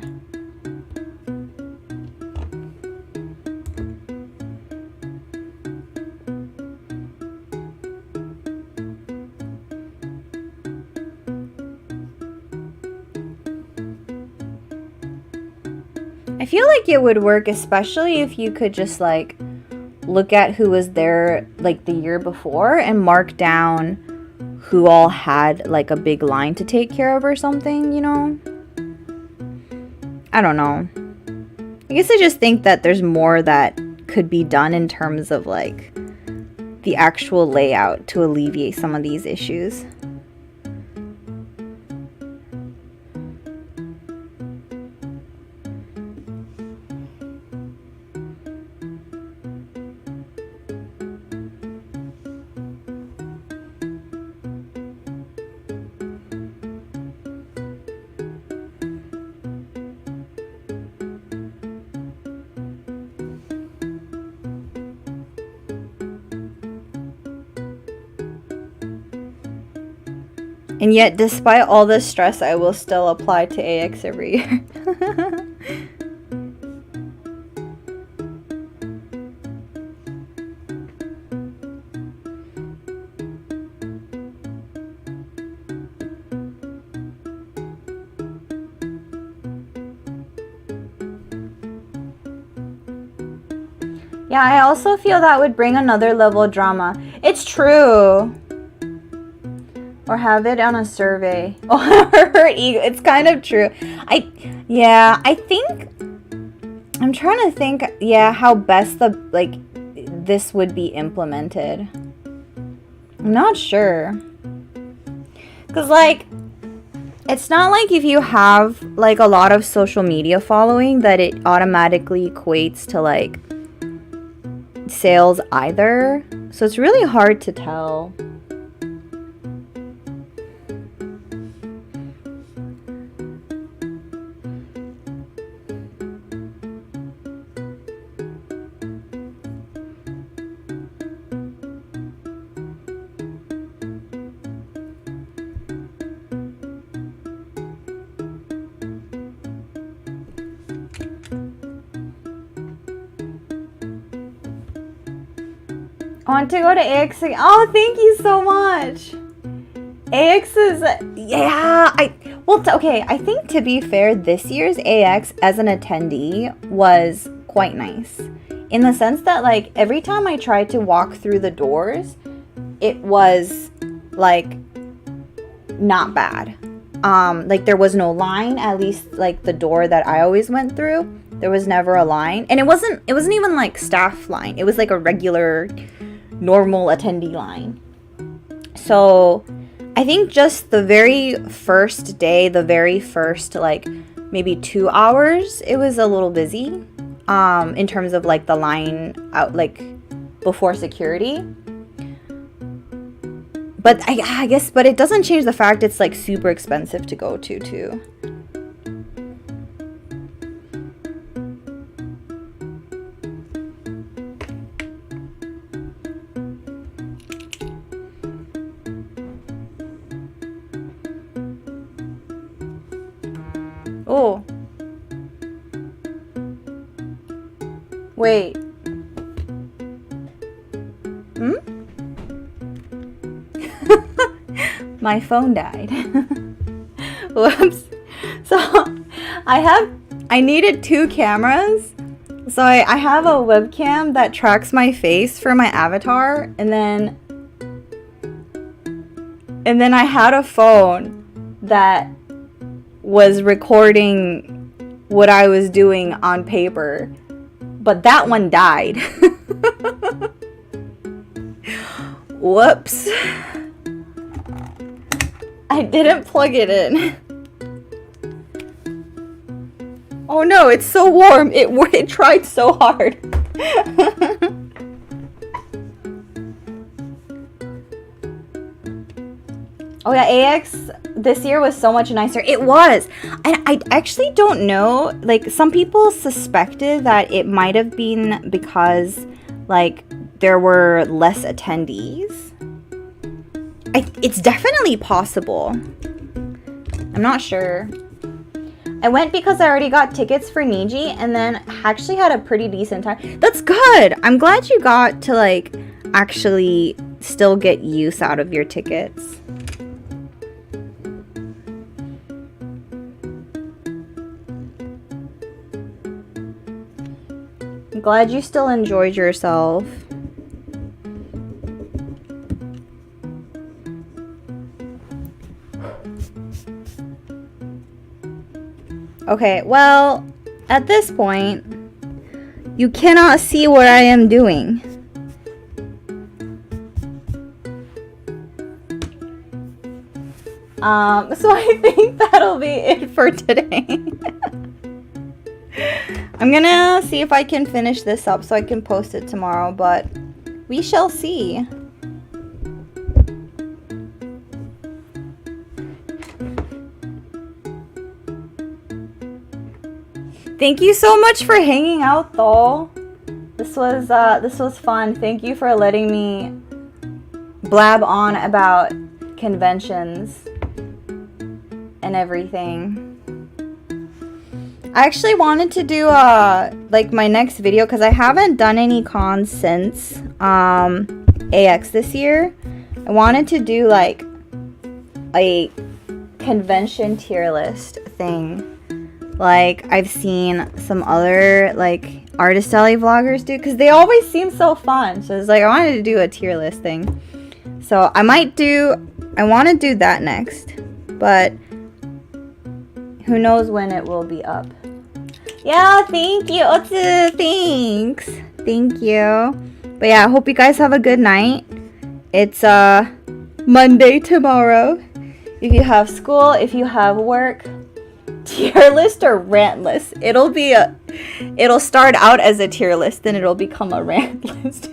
I feel like it would work, especially if you could just like look at who was there like the year before and mark down who all had like a big line to take care of or something, you know? I don't know. I guess I just think that there's more that could be done in terms of like the actual layout to alleviate some of these issues. And yet, despite all this stress, I will still apply to AX every year. Yeah, I also feel that would bring another level of drama. It's true. Or have it on a survey. Or her ego. It's kind of true. I think I'm trying to think, how best this would be implemented. I'm not sure. Because it's not like if you have like a lot of social media following that it automatically equates to like sales either. So it's really hard to tell. I want to go to AX again. Oh, thank you so much. AX is, okay, I think to be fair, this year's AX as an attendee was quite nice. In the sense that, like, every time I tried to walk through the doors, it was, like, not bad. Like, there was no line, at least, like, the door that I always went through. There was never a line. And it wasn't even, like, staff line. It was, like, a regular normal attendee line. So I think just the very first day, the very first like maybe 2 hours, it was a little busy in terms of like the line out like before security. But I guess, but it doesn't change the fact it's like super expensive to go to too. Oh. Wait. My phone died. Whoops. So I needed 2 cameras. So I have a webcam that tracks my face for my avatar, and then I had a phone that was recording what I was doing on paper, but that one died. Whoops. I didn't plug it in. Oh no, it's so warm. It tried so hard. Oh yeah, AX this year was so much nicer. It was. And I actually don't know. Like, some people suspected that it might have been because, like, there were less attendees. It's definitely possible. I'm not sure. I went because I already got tickets for Niji and then actually had a pretty decent time. That's good. I'm glad you got to, like, actually still get use out of your tickets. I'm glad you still enjoyed yourself. Okay, well, at this point, you cannot see what I am doing. So I think that'll be it for today. I'm gonna see if I can finish this up so I can post it tomorrow, but we shall see. Thank you so much for hanging out, though. This was fun. Thank you for letting me blab on about conventions and everything. I actually wanted to do like my next video because I haven't done any cons since AX this year. I wanted to do like a convention tier list thing. Like, I've seen some other, like, Artist Alley vloggers do, because they always seem so fun. So it's like, I wanted to do a tier list thing. So I want to do that next. But who knows when it will be up. Yeah, thank you, Otsu. Thanks. Thank you. But yeah, I hope you guys have a good night. It's Monday tomorrow. If you have school, if you have work, tier list or rant list. It'll start out as a tier list, then it'll become a rant list.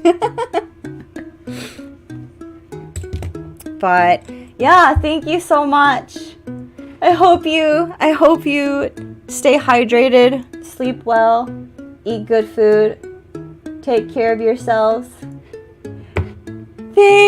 But yeah, thank you so much. I hope you stay hydrated, sleep well, eat good food, take care of yourselves. Thanks.